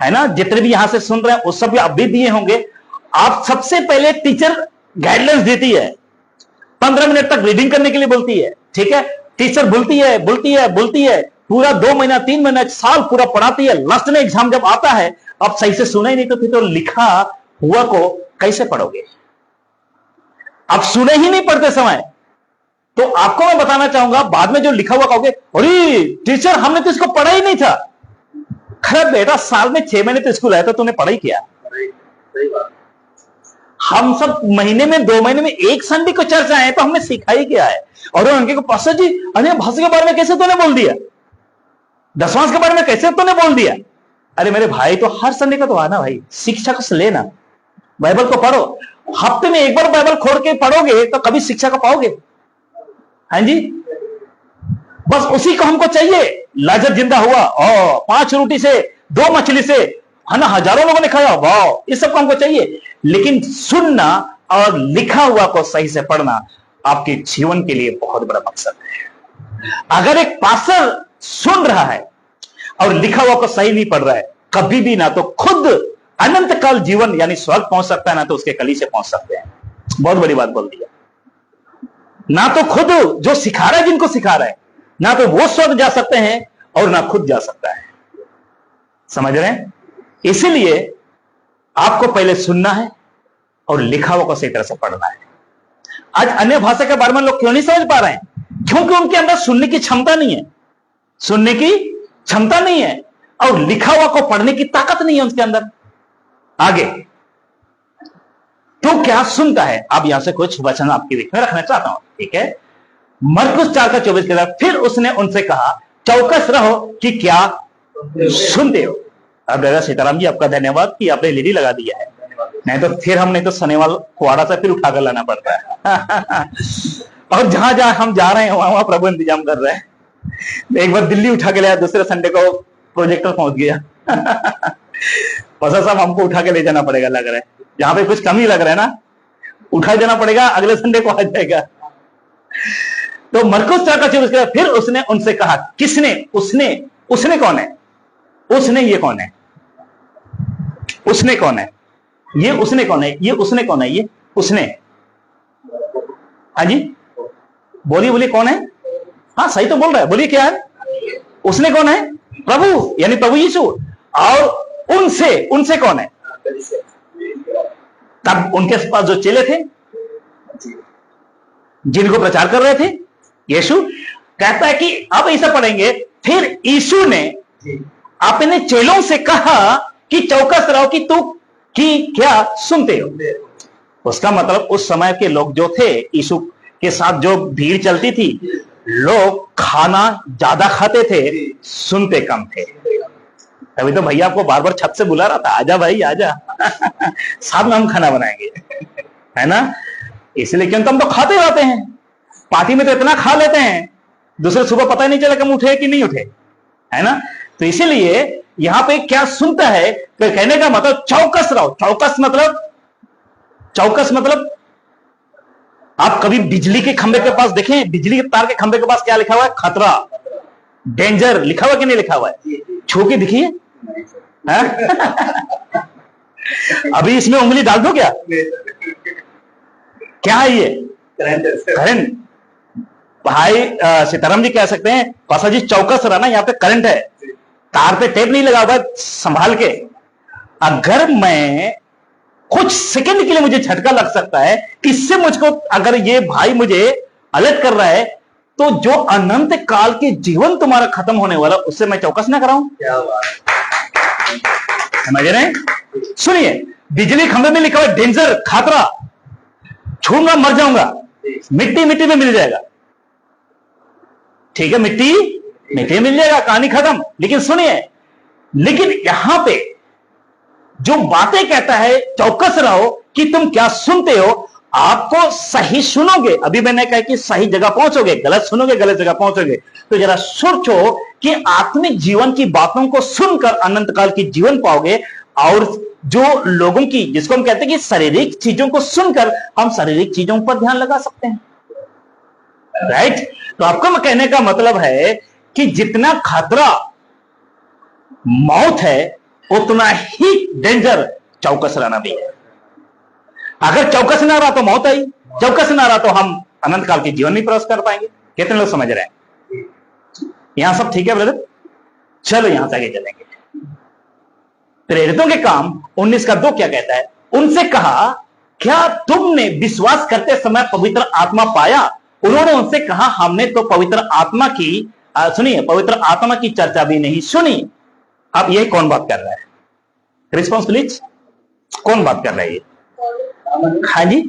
है ना? जितने भी यहां से सुन रहे हैं उस सब आप भी दिए होंगे। आप सबसे पहले टीचर गाइडलाइंस देती है, 15 मिनट तक रीडिंग करने के लिए बोलती है। ठीक है, टीचर बोलती है, पूरा 2 महीना 3 महीना साल पूरा पढ़ाती है। लास्ट में एग्जाम जब आता है, आप सही से सुना ही नहीं तो फिर तो लिखा हुआ को कैसे पढ़ोगे? आप सुने ही नहीं पढ़ते समय, तो आपको मैं बताना चाहूंगा, बाद में जो लिखा हुआ कहोगे, अरे टीचर हमने तो इसको पढ़ा ही नहीं था। खैर बेटा, साल में 6 महीने तो स्कूल आया था, तूने पढ़ा ही किया। हम सब महीने में 2 महीने में एक संडे को चर्चा है, तो हमने सीखा ही क्या है। और उनके को पास्टर जी अन्य भाषा के बारे में कैसे तूने बोल दिया, दशमांश के बारे में कैसे तूने बोल दिया? अरे मेरे भाई, तो हर संडे का तो आना भाई, शिक्षा को लेना, बाइबल को पढ़ो। हफ्ते में एक बार बाइबल खोल के पढ़ोगे तो कभी शिक्षा को पाओगे? हाँ जी, बस उसी को हमको चाहिए। लाजर जिंदा हुआ और 5 रोटी से 2 मछली से, है ना, हजारों लोगों ने खाया, वाह, इस सब को हमको चाहिए। लेकिन सुनना और लिखा हुआ को सही से पढ़ना आपके जीवन के लिए बहुत बड़ा मकसद है। अगर एक पास्टर सुन रहा है और लिखा हुआ को सही नहीं पढ़ रहा है, कभी भी ना तो खुद अनंत काल जीवन यानी स्वर्ग पहुंच सकता है, ना तो उसके कलीसिया से पहुंच सकते हैं। बहुत बड़ी बात बोल दिया। ना तो खुद जो सिखा रहा है, जिनको सिखा रहा है, ना तो वो स्वर्ग जा सकते हैं और ना खुद जा सकता है। समझ रहे हैं? इसीलिए आपको पहले सुनना है और लिखा हुआ को सही तरह से पढ़ना है। आज अन्य भाषा के बारे में लोग क्यों नहीं समझ पा रहे हैं? क्योंकि उनके अंदर सुनने की क्षमता नहीं है, सुनने की क्षमता नहीं है, और लिखा हुआ को पढ़ने की ताकत नहीं है उसके अंदर। आगे तो क्या सुनता है? अब यहां से कुछ वचन आपके बीच में रखना चाहता हूं, ठीक है? मरकुस 4:24 के बाद फिर उसने उनसे कहा, चौकस रहो कि क्या सुनते हो। अब दादा सीताराम जी, आपका धन्यवाद कि आपने लेडी लगा दिया है, नहीं तो फिर हमने तो सनेवाल कुआड़ा से फिर उठाकर लाना पड़ता है। और जहां जहां हम जा रहे हैं वहां वहां प्रभु इंतजाम कर रहे हैं। एक बार दिल्ली उठा के लाया, दूसरे संडे को प्रोजेक्टर पहुंच गया। साहब हमको उठा के ले जाना पड़ेगा, लग रहा है जहां पे कुछ कमी लग रहा है ना, उठा देना पड़ेगा, अगले संडे को आ जाएगा। तो मरकुस 4:24 फिर उसने उनसे कहा, किसने? उसने, उसने कौन है? उसने, ये कौन है? उसने कौन है? ये उसने कौन है? ये उसने कौन है? ये उसने, हाँ जी, बोलिए बोलिए, कौन है? हाँ सही तो बोल रहा है, बोलिए क्या है? उसने कौन है? प्रभु, यानी प्रभु यीशु। और उनसे, उनसे कौन है? तब उनके पास जो चेले थे, जिनको प्रचार कर रहे थे, यीशु कहता है कि अब ऐसा पढ़ेंगे, फिर यीशु ने अपने चेलों से कहा कि चौकस रहो कि तू कि क्या सुनते हो। उसका मतलब उस समय के लोग जो थे, यीशु के साथ जो भीड़ चलती थी, लोग खाना ज्यादा खाते थे, सुनते कम थे। तभी तो भैया आपको बार बार छत से बुला रहा था, आजा भाई आजा। साथ में हम खाना बनाएंगे, है ना? इसलिए क्योंकि हम तो खाते रहते हैं, पार्टी में तो इतना खा लेते हैं, दूसरे सुबह पता ही नहीं चला कि हम उठे कि नहीं उठे, है ना? तो इसीलिए यहां पे क्या सुनता है, तो कहने का मतलब चौकस रहो। चौकस मतलब, चौकस मतलब आप कभी बिजली के खंभे के पास देखें, बिजली के तार के खंभे के पास क्या लिखा हुआ है? खतरा, डेंजर लिखा हुआ कि नहीं लिखा हुआ है? छू के दिखिए। अभी इसमें उंगली डाल दो क्या? क्या है ये? करंट। भाई सीताराम जी कह सकते हैं, पासा जी चौकस रहना, यहाँ पे करंट है, तार पे टेप नहीं लगा हुआ, संभाल के। अगर मैं कुछ सेकंड के लिए मुझे झटका लग सकता है, इससे मुझको, अगर ये भाई मुझे अलर्ट कर रहा है, तो जो अनंत काल के जीवन तुम्हारा खत्म होने वाला, उससे मैं चौकस ना कराऊं? समझ रहे हैं? सुनिए, बिजली खंभे में लिखा हुआ डेंजर, खतरा, छूंगा मर जाऊंगा, मिट्टी मिट्टी में मिल जाएगा। ठीक है, मिट्टी मिट्टी में मिल जाएगा, कहानी खत्म। लेकिन सुनिए, लेकिन यहां पे जो बातें कहता है, चौकस रहो कि तुम क्या सुनते हो, आपको सही सुनोगे। अभी मैंने कहा कि सही जगह पहुंचोगे, गलत सुनोगे गलत जगह पहुंचोगे। तो जरा सोचो कि आत्मिक जीवन की बातों को सुनकर अनंत काल की जीवन पाओगे, और जो लोगों की, जिसको हम कहते हैं कि शारीरिक चीजों को सुनकर हम शारीरिक चीजों पर ध्यान लगा सकते हैं, राइट? तो आपको मैं कहने का मतलब है कि जितना खतरा मौत है, उतना ही डेंजर चौकस रहना भी है। अगर चौकस ना रहा तो मौत आई, चौकस ना रहा तो हम अनंत काल के जीवन नहीं प्रवेश कर पाएंगे। कितने लोग समझ रहे हैं? यहां सब ठीक है ब्रदर? चलो यहां से आगे चलेंगे। प्रेरितों के काम 19:2 क्या कहता है? उनसे कहा, क्या तुमने विश्वास करते समय पवित्र आत्मा पाया? उन्होंने उनसे कहा, हमने तो पवित्र आत्मा की, सुनिए, पवित्र आत्मा की चर्चा भी नहीं सुनी। अब यह कौन बात कर रहा है? रिस्पॉन्स प्लीज, कौन बात कर रहा है? ये हाँ जी,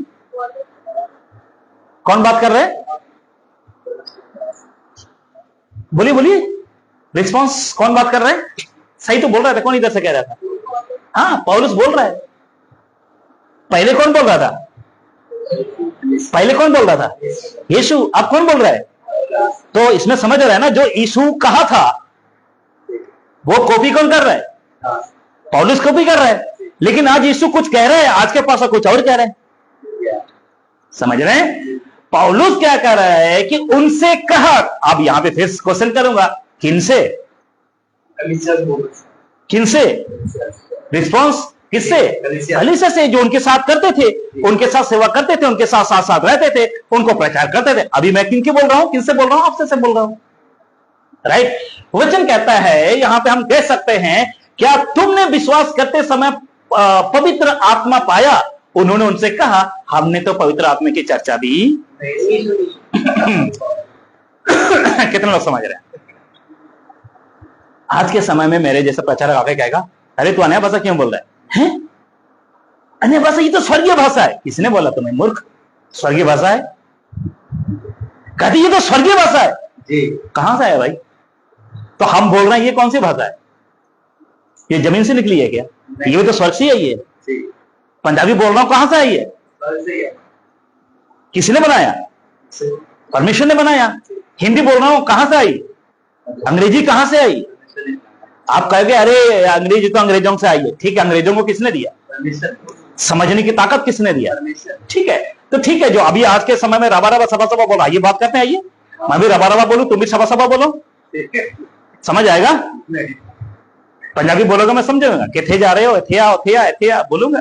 कौन बात कर रहे हैं? बोलिए बोलिए, रिस्पॉन्स, कौन बात कर रहे हैं? सही तो बोल रहा था, कौन इधर से कह रहा था? हाँ, पौलुस बोल रहा है। पहले कौन बोल रहा था? पहले कौन बोल रहा था? यीशु। अब कौन बोल रहा है? तो इसमें समझ रहा है ना, जो यीशु कहा था वो कॉपी कौन कर रहा है? पौलुस कॉपी कर रहा है। लेकिन आज यीशु कुछ कह रहा है, आज के पास कुछ और कह रहा है। समझ रहे हैं? पौलुस क्या कह रहा है कि उनसे कहा। अब यहां पे फिर क्वेश्चन करूंगा, किनसे? किनसे? रिस्पॉन्स किससे? कलीसिया से, जो उनके साथ करते थे, उनके साथ सेवा करते थे, उनके साथ साथ साथ रहते थे, उनको प्रचार करते थे। अभी मैं किनके बोल रहा हूं? किनसे बोल रहा हूं? आपसे से बोल रहा हूं, राइट? वचन कहता है, यहां पे हम कह सकते हैं, क्या तुमने विश्वास करते समय पवित्र आत्मा पाया? उन्होंने उनसे कहा, हमने तो पवित्र आत्मा की चर्चा भी कितने लोग समझ रहे हैं? आज के समय में मेरे जैसा प्रचारक आके कहेगा, अरे तू अन्य भाषा क्यों बोल रहा है? अन्य भाषा ये तो स्वर्गीय भाषा है। किसने बोला तुम्हें मूर्ख स्वर्गीय भाषा है? कहती ये तो स्वर्गीय भाषा है जी। कहां से है भाई? तो हम बोल रहे हैं ये कौन सी भाषा है? ये जमीन से निकली है क्या? ये तो स्वर्ग से आई है। पंजाबी बोल रहा हूं, कहां से आई है? किसने बनाया? परमेश्वर ने बनाया। हिंदी बोल रहा हूं, कहां से आई? अंग्रेजी कहां से आई? आप कहोगे अरे अंग्रेजी तो अंग्रेजों से आई है। ठीक है, अंग्रेजों को किसने दिया? समझने की ताकत किसने दिया? ठीक है, तो ठीक है, जो अभी आज के समय में रबा रबा सभा सभा बोला, ये बात करते हैं। आइए, मैं भी रबा रबा बोलूं, तुम भी सभा सभा बोलो, समझ आएगा? पंजाबी बोलोगे मैं समझूंगा कि थे जा रहे हो, थे आओ, थे आ, थे आ, बोलूंगा।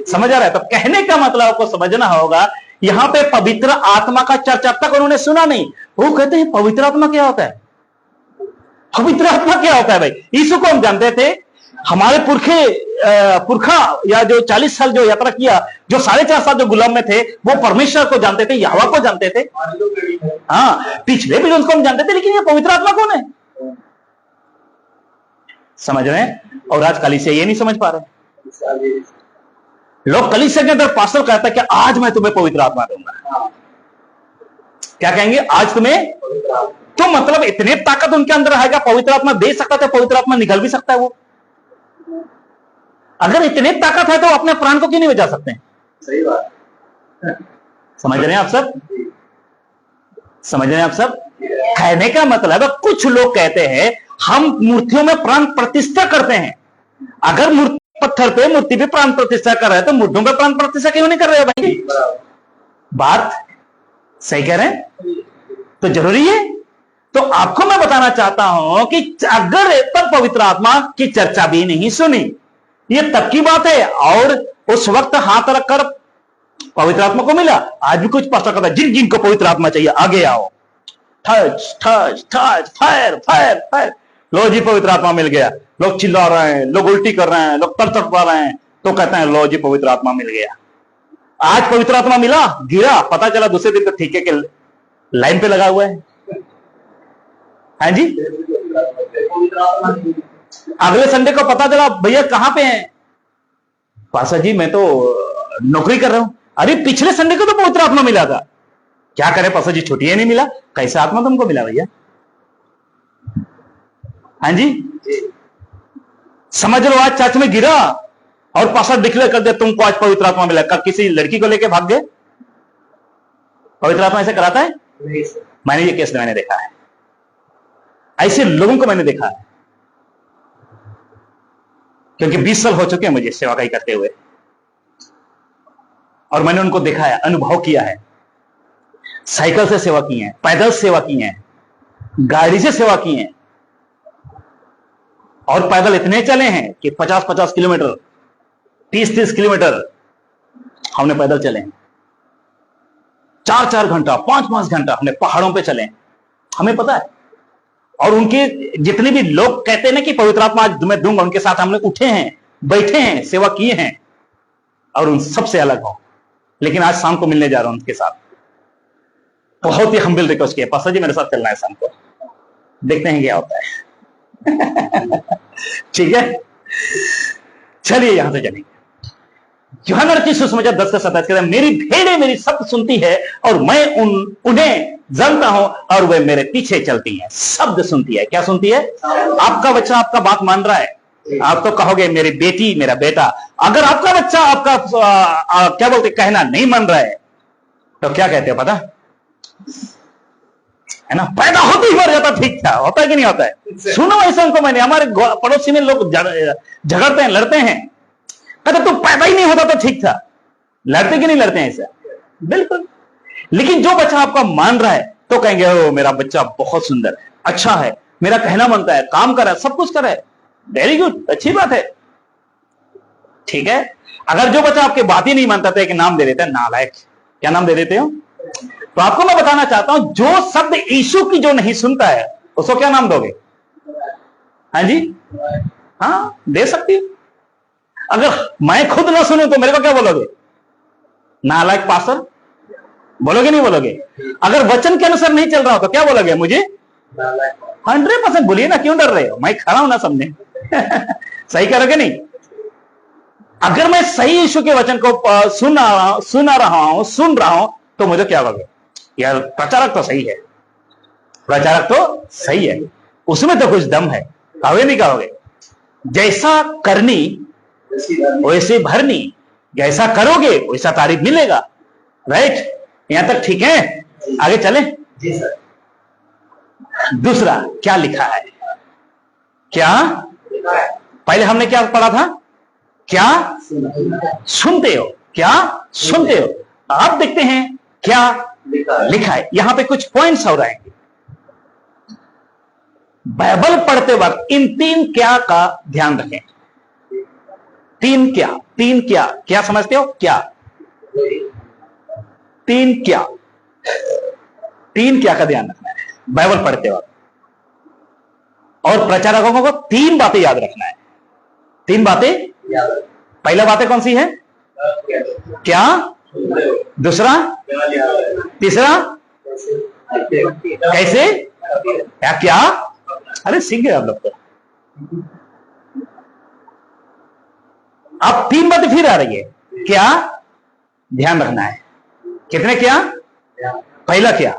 समझ आ रहा है? तो कहने का मतलब आपको समझना होगा, यहां पे पवित्र आत्मा का चर्चा तक उन्होंने सुना नहीं। वो कहते हैं पवित्र आत्मा क्या होता है? पवित्र आत्मा क्या होता है भाई? यीशु को हम जानते थे, हमारे पुरखा या जो 40 साल जो यात्रा किया, जो 4.5 साल जो गुलाम में थे, वो परमेश्वर को जानते थे, यहोवा को जानते थे। हाँ, पिछले भी उनको हम जानते थे, लेकिन ये पवित्र आत्मा कौन है? समझ रहे हैं? और आज कलीसिया ये नहीं समझ पा रहे। लोग कलीसिया के अंदर पास्टर कहता है कि आज मैं तुम्हें पवित्र आत्मा दूंगा। क्या कहेंगे? आज तुम्हें, तो मतलब इतने ताकत उनके अंदर रहेगा, पवित्र आत्मा दे सकता था, पवित्र आत्मा निकल भी सकता है। वो अगर इतने ताकत है तो अपने प्राण को क्यों नहीं बचा सकते हैं? सही बात। समझ रहे हैं आप सब? समझ रहे हैं आप सब? कहने का मतलब है, कुछ लोग कहते हैं हम मूर्तियों में प्राण प्रतिष्ठा करते हैं। अगर मूर्ति पत्थर पे मूर्ति पे प्राण प्रतिष्ठा कर रहे हैं, तो मूर्तियों पे प्राण प्रतिष्ठा क्यों नहीं कर रहे हो भाई? बात सही कह रहे हैं? तो जरूरी है। तो आपको मैं बताना चाहता हूं कि अगर तब पवित्र आत्मा की चर्चा भी नहीं सुनी, ये तब की बात है। और उस वक्त हाथ रखकर पवित्र आत्मा को मिला। आज भी कुछ पास्टर कहता है जिन जिनको पवित्र आत्मा चाहिए आगे आओ, ठच ठच ठच, फायर फायर फायर, लो जी पवित्र आत्मा मिल गया। लोग चिल्ला रहे हैं, लोग उल्टी कर रहे हैं, लोग तड़तड़ पा रहे हैं, तो कहते हैं लो जी पवित्र आत्मा मिल गया। आज पवित्र आत्मा मिला, गिरा, पता चला दूसरे दिन तो ठीके के लाइन पे लगा हुआ है। हाँ जी, अगले संडे को पता चला भैया कहां पे हैं? पासा जी मैं तो नौकरी कर रहा हूं। अरे पिछले संडे को तो पवित्र आत्मा मिला था। क्या करें पासा जी, छुट्टियां नहीं मिला। कैसा आत्मा तुमको मिला भैया? हाँ जी, समझ लो आज चर्च में गिरा और पासा डिक्लेयर कर दिया तुमको आज पवित्र आत्मा मिला। कब किसी लड़की को लेके भाग गए? पवित्र आत्मा ऐसे कराता है? मैंने ये केस मैंने देखा है, ऐसे लोगों को मैंने देखा है, क्योंकि 20 साल हो चुके हैं मुझे सेवा कई करते हुए, और मैंने उनको देखा है, अनुभव किया है। साइकिल से सेवा की है, पैदल सेवा की है, गाड़ी से सेवा की है, और पैदल इतने चले हैं कि 50-50 किलोमीटर, 30-30 किलोमीटर हमने पैदल चले हैं। 4-4 घंटा, 5-5 घंटा हमने पहाड़ों पे चले हैं, हमें पता है। और उनके जितने भी लोग कहते हैं ना कि पवित्र आत्मा आज तुम्हें दूंगा, उनके साथ हम लोग उठे हैं, बैठे हैं, सेवा किए हैं, और उन सबसे अलग हो। लेकिन आज शाम को मिलने जा रहा हूं उनके साथ। बहुत ही हम्बल रिक्वेस्ट किया, पास्टर जी मेरे साथ चलना है शाम को, देखते हैं क्या होता है। ठीक है, चलिए यहां से चलेंगे। यूहन्ना की सुसमाचार 10 का 27 कहता है, मेरी भेड़ें मेरी शब्द सुनती है और मैं उन्हें जानता हूं और वे मेरे पीछे चलती हैं। शब्द सुनती है। क्या सुनती है? आपका बच्चा आपका बात मान रहा है, आप तो कहोगे मेरी बेटी, मेरा बेटा। अगर आपका बच्चा आपका क्या बोलते कहना नहीं मान रहा है तो क्या कहते हो पता है ना? पैदा होते ही मर जाता। ठीक था, होता है कि नहीं होता है? सुनो ऐसा उनको, मैंने हमारे पड़ोसी में लोग झगड़ते हैं, लड़ते हैं, कहते तू पैदा ही नहीं होता तो ठीक था। लड़ते कि नहीं लड़ते हैं ऐसा? बिल्कुल। लेकिन जो बच्चा आपका मान रहा है तो कहेंगे ओ मेरा बच्चा बहुत सुंदर है, अच्छा है, मेरा कहना मानता है, काम कर रहा है, सब कुछ कर रहा है, वेरी गुड, अच्छी बात है। ठीक है। अगर जो बच्चा आपकी बात ही नहीं मानता तो एक नाम दे देते हैं, नालायक। क्या नाम दे देते हो? तो आपको मैं बताना चाहता हूं, जो शब्द यीशु की जो नहीं सुनता है उसको क्या नाम दोगे? हाँ जी, हाँ दे सकती हूं। अगर मैं खुद ना सुनूं तो मेरे को क्या बोलोगे? नालायक पास्टर बोलोगे नहीं बोलोगे? अगर वचन के अनुसार नहीं चल रहा हो तो क्या बोलोगे मुझे? 100% बोलिए ना, क्यों डर रहे हो? मैं खड़ा हूं ना सामने। सही करोगे नहीं? अगर मैं सही यीशु के वचन को सुन रहा हूं तो मुझे क्या बोलोगे? यार प्रचारक तो सही है, प्रचारक तो सही है, उसमें तो कुछ दम है। कहोगे नहीं कहोगे? जैसा करनी वैसे भरनी, जैसा करोगे वैसा तारीफ मिलेगा। राइट? यहां तक ठीक है? आगे चले? जी सर। दूसरा क्या लिखा है? क्या पहले हमने क्या पढ़ा था? क्या सुनते हो? क्या सुनते हो? आप देखते हैं क्या लिखा है। यहां पे कुछ पॉइंट्स हो आएंगे। बाइबल पढ़ते वक्त इन 3 क्या का ध्यान रखें। 3 क्या? 3 क्या? क्या समझते हो? क्या 3 क्या? 3 क्या का ध्यान रखना है बाइबल पढ़ते वक्त। और प्रचारकों को 3 बातें याद रखना है। 3 बातें। पहला बातें कौन सी है? क्या? दूसरा? तीसरा? कैसे? क्या? अरे सीख गए आप लोग तो। अब 3 बातें फिर आ रही है। क्या ध्यान रखना है? कितने क्या? पहला क्या?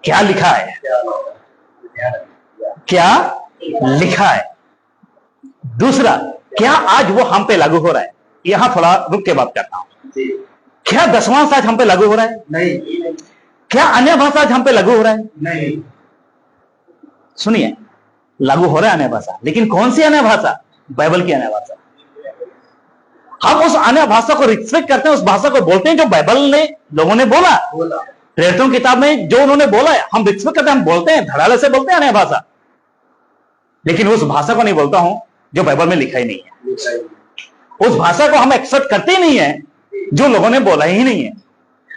क्या लिखा है? क्या लिखा है? दूसरा, क्या आज वो हम पे लागू हो रहा है? यहां थोड़ा रुक के बात करता हूं। क्या 10वां आज हम पे लागू हो रहा है? नहीं। क्या अन्य भाषा आज हम पे लागू हो रहा है? नहीं। सुनिए, लागू हो रहा है अन्य भाषा, लेकिन कौन सी अन्य भाषा? बाइबल की अन्य भाषा। हम उस अन्य भाषा को रिस्पेक्ट करते हैं, उस भाषा को बोलते हैं जो बाइबल ने लोगों ने बोला, प्रेरितों की किताब में जो उन्होंने बोला है हम रिस्पेक्ट करते हैं, हम बोलते हैं, धड़ाले से बोलते हैं अन्य भाषा। लेकिन उस भाषा को नहीं बोलता हूं जो बाइबल में लिखा ही नहीं है। उस भाषा को हम एक्सेप्ट करते ही नहीं है जो लोगों ने बोला ही नहीं है।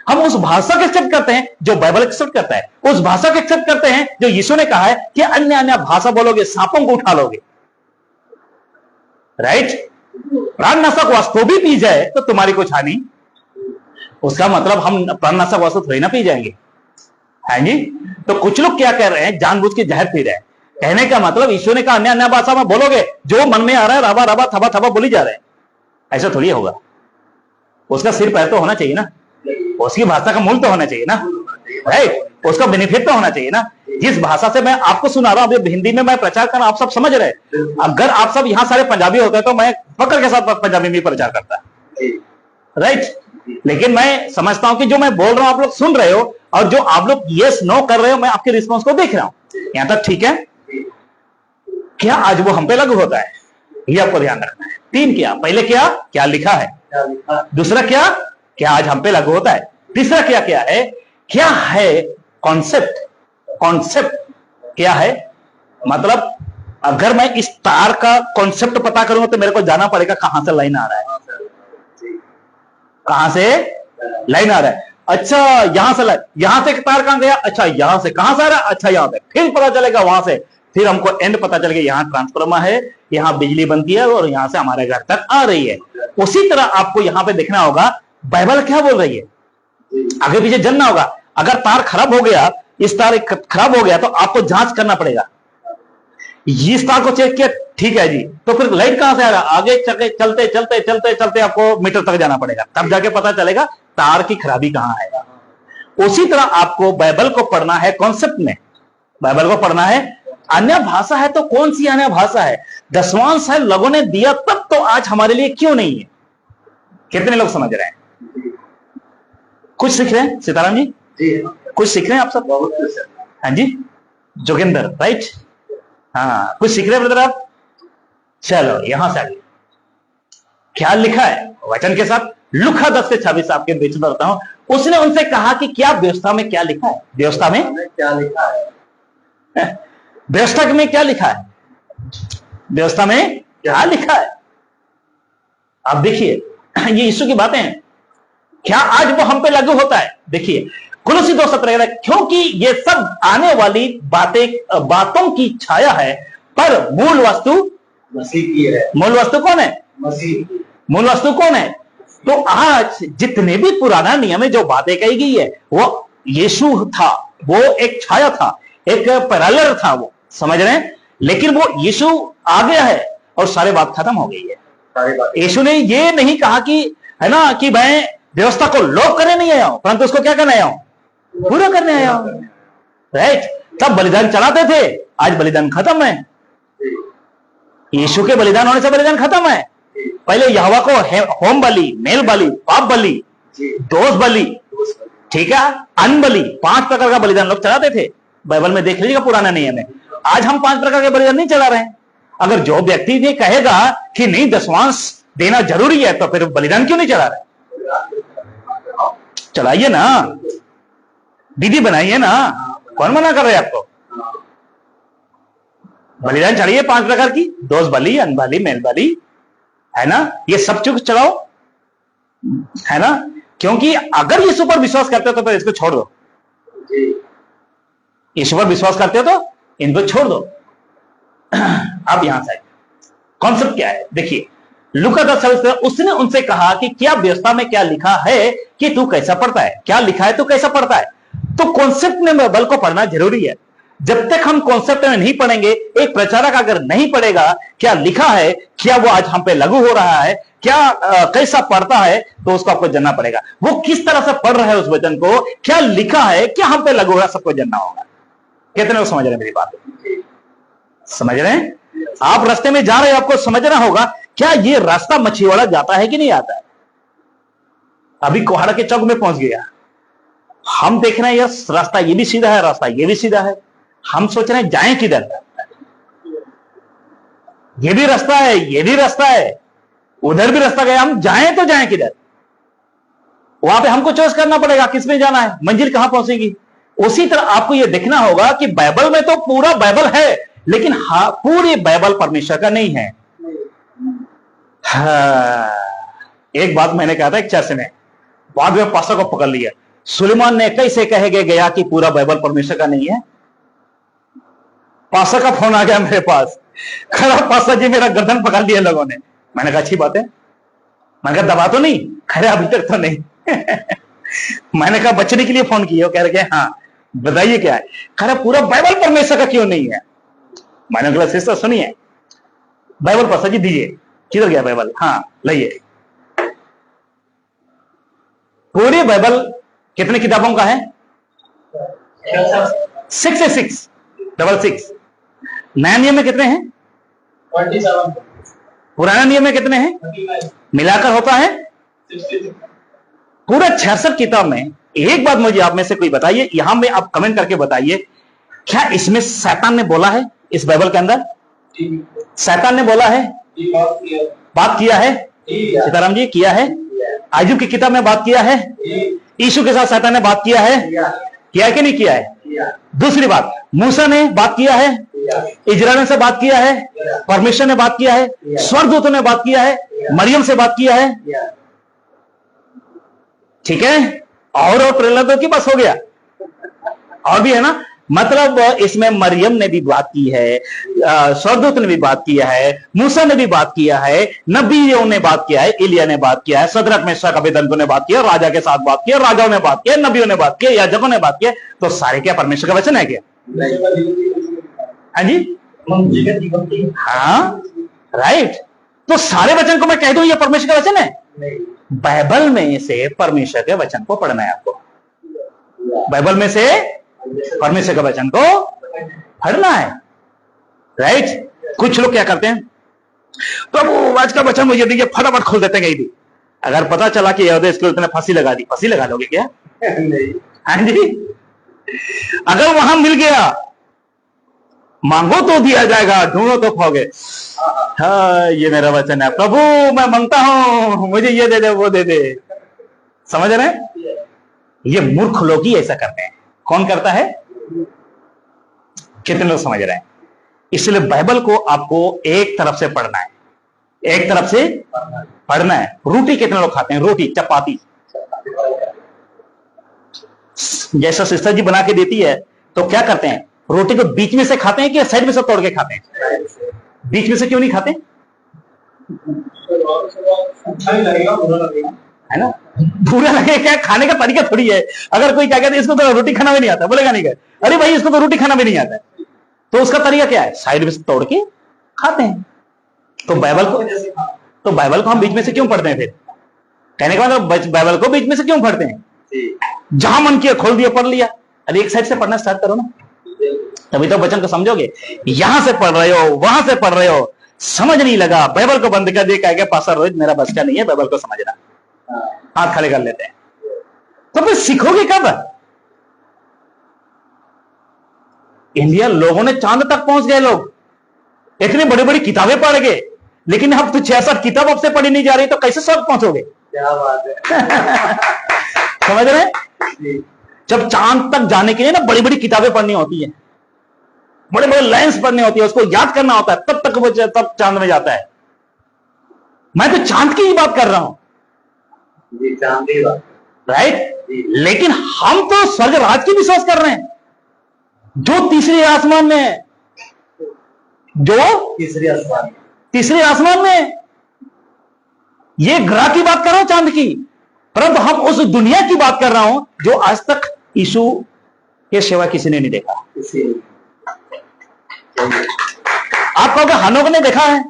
हम उस भाषा को एक्सेप्ट करते हैं जो बाइबल एक्सेप्ट करता है। उस भाषा को एक्सेप्ट करते हैं जो यीशु ने कहा है कि अन्य अन्य भाषा बोलोगे सांपों को उठा लोगे। राइट? प्राणनाशक वस्तु भी पी जाए तो तुम्हारी कुछ हानि। उसका मतलब हम प्राणनाशक वस्तु थोड़ी ना पी जाएंगे, है जी? तो कुछ लोग क्या कह रहे हैं, जानबूझ के जहर पी रहे हैं। कहने का मतलब यीशु ने कहा अन्य अन्य भाषा में बोलोगे, जो मन में आ रहा है रबा रबा थबा थबा बोली जा रहे हैं। ऐसा थोड़ी होगा। उसका सिर पैर तो होना चाहिए ना, उसकी भाषा का मूल तो होना चाहिए ना, राइट? उसका बेनिफिट तो होना चाहिए ना। जिस भाषा से मैं आपको सुना रहा हूं, अभी हिंदी में मैं प्रचार कर रहा हूं, आप सब समझ रहे हैं। अगर आप सब यहां सारे पंजाबी होते तो मैं फकर के साथ पंजाबी में प्रचार करता, राइट? लेकिन मैं समझता हूं कि जो मैं बोल रहा हूं आप लोग सुन रहे हो, और जो आप लोग यस नो कर रहे हो मैं आपके रिस्पॉन्स को देख रहा हूं। यहां तक ठीक है? क्या आज वो हम पे लागू होता है? ये आपको ध्यान रखना है। 3 क्या? पहले क्या? क्या लिखा है? दूसरा क्या? क्या आज हम पे लागू होता है? तीसरा क्या? क्या है? क्या है कॉन्सेप्ट? कॉन्सेप्ट क्या है? मतलब अगर मैं इस तार का कॉन्सेप्ट पता करूंगा तो मेरे को जाना पड़ेगा कहां से लाइन आ रहा है, कहां से लाइन आ रहा है। अच्छा यहां से यहां से तार कहां गया, अच्छा यहां से कहां से आ रहा है, अच्छा यहां से, फिर पता चलेगा वहां से, फिर हमको एंड पता चल गया यहां ट्रांसफार्मर है, यहां बिजली बनती है और यहां से हमारे घर तक आ रही है। उसी तरह आपको यहां पे देखना होगा बाइबल क्या बोल रही है, आगे पीछे जानना होगा। अगर तार खराब हो गया, इस तार खराब हो गया तो आपको जांच करना पड़ेगा। इस तार को चेक किया, ठीक है जी, तो फिर लाइट कहां से आ रहा, आगे चलते चलते चलते चलते आपको मीटर तक जाना पड़ेगा, तब जाके पता चलेगा तार की खराबी कहां है। उसी तरह आपको बाइबल को पढ़ना है कॉन्सेप्ट में, बाइबल को पढ़ना है। अन्य भाषा है तो कौन सी अन्य भाषा है? दसवांश है, लोगों ने दिया तब तो आज हमारे लिए क्यों नहीं है? कितने लोग समझ रहे हैं? कुछ सीख रहे हैं सीताराम जी? कुछ सीख रहे हैं आप सब? हाँ जी, जोगिंदर, राइट? हाँ, कुछ सीख रहे हैं ब्रदर आप? चलो यहां से आगे क्या लिखा है वचन के साथ? लूका 10 से 26 आपके बीच में बताता हूं। उसने उनसे कहा कि क्या व्यवस्था में क्या लिखा है? व्यवस्था में क्या लिखा है? व्यवस्था में क्या लिखा है? व्यवस्था में क्या लिखा है? आप देखिए, ये यीशु की बातें हैं। क्या आज वो हम पे लागू होता है? देखिए कुलुसी 2:17, क्योंकि ये सब आने वाली बातों की छाया है, पर मूल वस्तु मसीह की है। मूल वस्तु कौन है? मसीह। मूल वस्तु कौन है? तो आज जितने भी पुराना नियम में जो बातें कही गई है वो यीशु था, वो एक छाया था, एक पैरेलल था, वो समझ रहे हैं। लेकिन वो यीशु आ गया है और सारी बात खत्म हो गई है। यीशु ने ये नहीं कहा कि, है ना, कि मैं व्यवस्था को लोप करने नहीं आया हूं, परंतु उसको क्या करने आया हूं? पूरा करने आया हूं, राइट? तब बलिदान चढ़ाते थे, आज बलिदान खत्म है। यीशु के बलिदान होने से बलिदान खत्म है। पहले यहोवा को होम बलि, मेल बलि, पाप बलि, दोष बलि, ठीक है, अन्न बलि, 5 प्रकार का बलिदान लोग चढ़ाते थे। बाइबल में देख लीजिएगा पुराने नियम में। आज हम 5 प्रकार के बलिदान नहीं चढ़ा रहे हैं। अगर जो व्यक्ति ये कहेगा कि नहीं दसवांश देना जरूरी है, तो फिर बलिदान क्यों नहीं चढ़ा रहे? चढ़ाइए ना, विधि बनाइए ना, कौन मना कर रहे हैं आपको? बलिदान चढ़ाइए 5 प्रकार की, दोष बलि, अन्न बलि, मेल बलि, है ना, ये सब चीज चढ़ाओ, है ना। क्योंकि अगर यीशु पर विश्वास करते हो तो फिर इसको छोड़ दो। यीशु पर विश्वास करते हो तो इनको छोड़ दो। अब यहां से कॉन्सेप्ट क्या है देखिए, लूका 10:27, उसने उनसे कहा कि क्या व्यवस्था में क्या लिखा है कि तू कैसा पढ़ता है? क्या लिखा है तू कैसा पढ़ता है? तो कॉन्सेप्ट में बाइबल को पढ़ना जरूरी है। जब तक हम कॉन्सेप्ट में नहीं पढ़ेंगे, एक प्रचारक अगर नहीं पढ़ेगा क्या लिखा है, क्या वो आज हम पे लागू हो रहा है, क्या कैसा पढ़ता है, तो उसको आपको जानना पड़ेगा। वो किस तरह से पढ़ रहा है उस वचन को, क्या लिखा है, क्या हम पे लागू हो रहा है, सबको जानना होगा। कितने लोग समझ रहे हैं मेरी बात? समझ रहे हैं? आप रास्ते में जा रहे हैं, आपको समझना होगा क्या ये रास्ता मछीवाड़ा जाता है कि नहीं आता है। अभी कोहाड़ा के चौक में पहुंच गया, हम देख रहे हैं यस रास्ता ये भी सीधा है, रास्ता ये भी सीधा है। हम सोच रहे हैं जाएं किधर, ये भी रास्ता है, ये भी रास्ता है, उधर भी रास्ता गया, हम जाएं तो जाएं किधर? वहां पे हमको चॉइस करना पड़ेगा किस में जाना है, मंजिल कहां पहुंचेगी। उसी तरह आपको यह देखना होगा कि बाइबल में तो पूरा बाइबल है, लेकिन पूरी बाइबल परमेश्वर का नहीं है। एक बात मैंने कहा था एक चर्च में, बाद में पास्टर को पकड़ लिया, सुलेमान ने कैसे कहे गया कि पूरा बाइबल परमेश्वर का नहीं है। पास्टर का फोन आ गया मेरे पास, खड़ा पास्टर जी मेरा गर्दन पकड़ लिया लोगों ने। मैंने कहा अच्छी बात है, मैंने कहा दबा तो नहीं, खड़े अभी तक तो नहीं। मैंने कहा बचने के लिए फोन किया, कह रहे हाँ बताइए क्या है। खड़ा पूरा बाइबल परमेश्वर का क्यों नहीं है। मैंने कहा सिस्टर सुनिए, बाइबल पास्टर जी दीजिए, किधर गया बाइबल, हाँ लाइए। पूरी बाइबल कितने किताबों का है? 666। नया नियम में कितने हैं? 27। पुराना नियम में कितने हैं? मिलाकर होता है पूरा 66 किताब में। एक बात मुझे आप में से कोई बताइए, यहां में आप कमेंट करके बताइए, क्या इसमें शैतान ने बोला है? इस बाइबल के अंदर शैतान ने बोला है? बात किया है? सीताराम जी किया है? आयुब की किताब में बात किया है? यीशु के साथ शैतान ने बात किया है? किया है कि नहीं किया है? दूसरी बात, मूसा ने बात किया है, इजराइल से बात किया है, परमेश्वर ने बात किया है, स्वर्गदूतों ने बात किया है, मरियम से बात किया है, ठीक है। और प्रहलादों की बस हो गया, और भी है ना। मतलब इसमें मरियम ने भी बात की है, स्वर्गदूत ने भी बात किया है, मूसा ने भी बात किया है, नबियों ने बात किया है, एलिया ने बात किया है, सदरक मेशक अबेदनगो ने बात किया, राजा के साथ बात किया, राजाओं ने बात किया, नबियों ने बात किया, याजकों ने बात किया। तो सारे क्या परमेश्वर का वचन है क्या? हाँ जी, हाँ राइट। तो सारे वचन को मैं कह दूं ये परमेश्वर का वचन है? बाइबल में से परमेश्वर के वचन को पढ़ना है आपको। बाइबल में से परमेश्वर के वचन को पढ़ना है, राइट। कुछ लोग क्या करते हैं, प्रभु आज का वचन मुझे दीजिए, फटाफट खोल देते हैं कहीं भी। अगर पता चला कि यहूदा इसराइल ने फांसी लगा दी, फांसी लगा लोगे क्या? नहीं। हाँ जी। अगर वहां मिल गया, मांगो तो दिया जाएगा, ढूंढो तो पाओगे। हाँ, ये मेरा वचन है, प्रभु मैं मांगता हूं, मुझे ये दे दे, वो दे दे। समझ रहे हैं? ये मूर्ख लोग ही ऐसा करते हैं। कौन करता है? कितने लोग समझ रहे हैं? इसलिए बाइबल को आपको एक तरफ से पढ़ना है, एक तरफ से पढ़ना है। रोटी कितने लोग खाते हैं? रोटी, चपाती जैसा सिस्टर जी बना के देती है तो क्या करते हैं, रोटी को बीच में से खाते हैं कि साइड में से तोड़ के खाते हैं? बीच में से क्यों नहीं खाते? है ना, बुरा लगेगा। खाने का तरीका थोड़ी है। अगर कोई क्या कहते हैं, इसको तो रोटी खाना भी नहीं आता, बोलेगा नहीं, अरे भाई इसको तो रोटी खाना भी नहीं आता, तो उसका तरीका क्या है? साइड में से तोड़ के खाते हैं। तो बाइबल को हम बीच में से क्यों पढ़ते हैं? फिर कहने के बाद बाइबल को बीच में से क्यों पढ़ते हैं? जहां मन किया खोल दिया, पढ़ लिया। अरे एक साइड से पढ़ना स्टार्ट करो ना, तभी तो वचन को समझोगे। यहां से पढ़ रहे हो, वहां से पढ़ रहे हो, समझ नहीं लगा, बाइबल को बंद कर दिया, कह गया पास्टर रोहित मेरा बस का नहीं है बाइबल को समझना। हाथ खड़े कर लेते हैं। तो फिर सीखोगे कब? इंडिया, लोगों ने चांद तक पहुंच गए, लोग इतनी बड़ी बड़ी किताबें पढ़ गए, लेकिन अब तो 6-7 किताब आपसे पढ़ी नहीं जा रही, तो कैसे सब पहुंचोगे? क्या बात है। समझ रहे हैं? जब चांद तक जाने के लिए ना बड़ी बड़ी किताबें पढ़नी होती है, बड़े बड़े लाइन्स पढ़नी होती है, उसको याद करना होता है, तब तक वो तब चांद में जाता है। मैं तो चांद की ही बात कर रहा हूं, चांद की बात, राइट। लेकिन हम तो स्वर्ग राज की विश्वास कर रहे हैं, जो तीसरे आसमान में है, जो तीसरे आसमान में। ये ग्रह की बात कर रहा हूं, चांद की, परंतु हम उस दुनिया की बात कर रहा हूं जो आज तक यीशु के सिवा किसी ने नहीं देखा। आप कहोगे हनोक ने देखा है,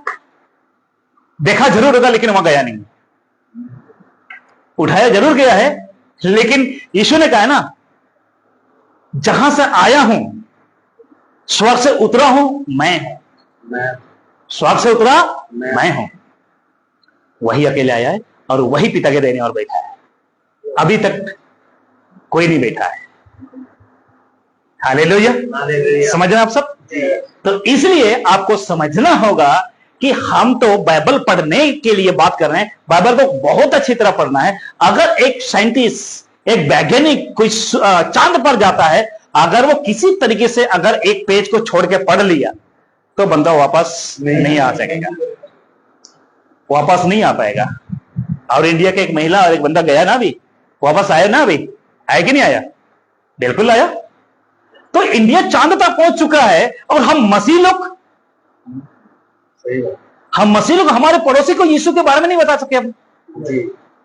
देखा जरूर होगा, लेकिन वहां गया नहीं, उठाया जरूर गया है, लेकिन यीशु ने कहा है ना, जहां से आया हूं, स्वर्ग से उतरा हूं, मैं हूं। स्वर्ग से उतरा मैं हूं। वही अकेले आया है और वही पिता के देने और बैठा है। अभी तक कोई नहीं बैठा है। हालेलुया। समझ रहे आप सब? तो इसलिए आपको समझना होगा कि हम तो बाइबल पढ़ने के लिए बात कर रहे हैं, बाइबल को बहुत अच्छी तरह पढ़ना है। अगर एक साइंटिस्ट, एक वैज्ञानिक कोई चांद पर जाता है, अगर वो किसी तरीके से अगर एक पेज को छोड़ के पढ़ लिया, तो बंदा वापस नहीं आ सकेगा, वापस नहीं आ पाएगा। और इंडिया के एक महिला और एक बंदा गया ना, अभी वापस आया ना, अभी आया कि नहीं आया? बिल्कुल आया। तो इंडिया चांद तक पहुंच चुका है, और हम मसीह लोग हमारे पड़ोसी को यीशु के बारे में नहीं बता सके हम।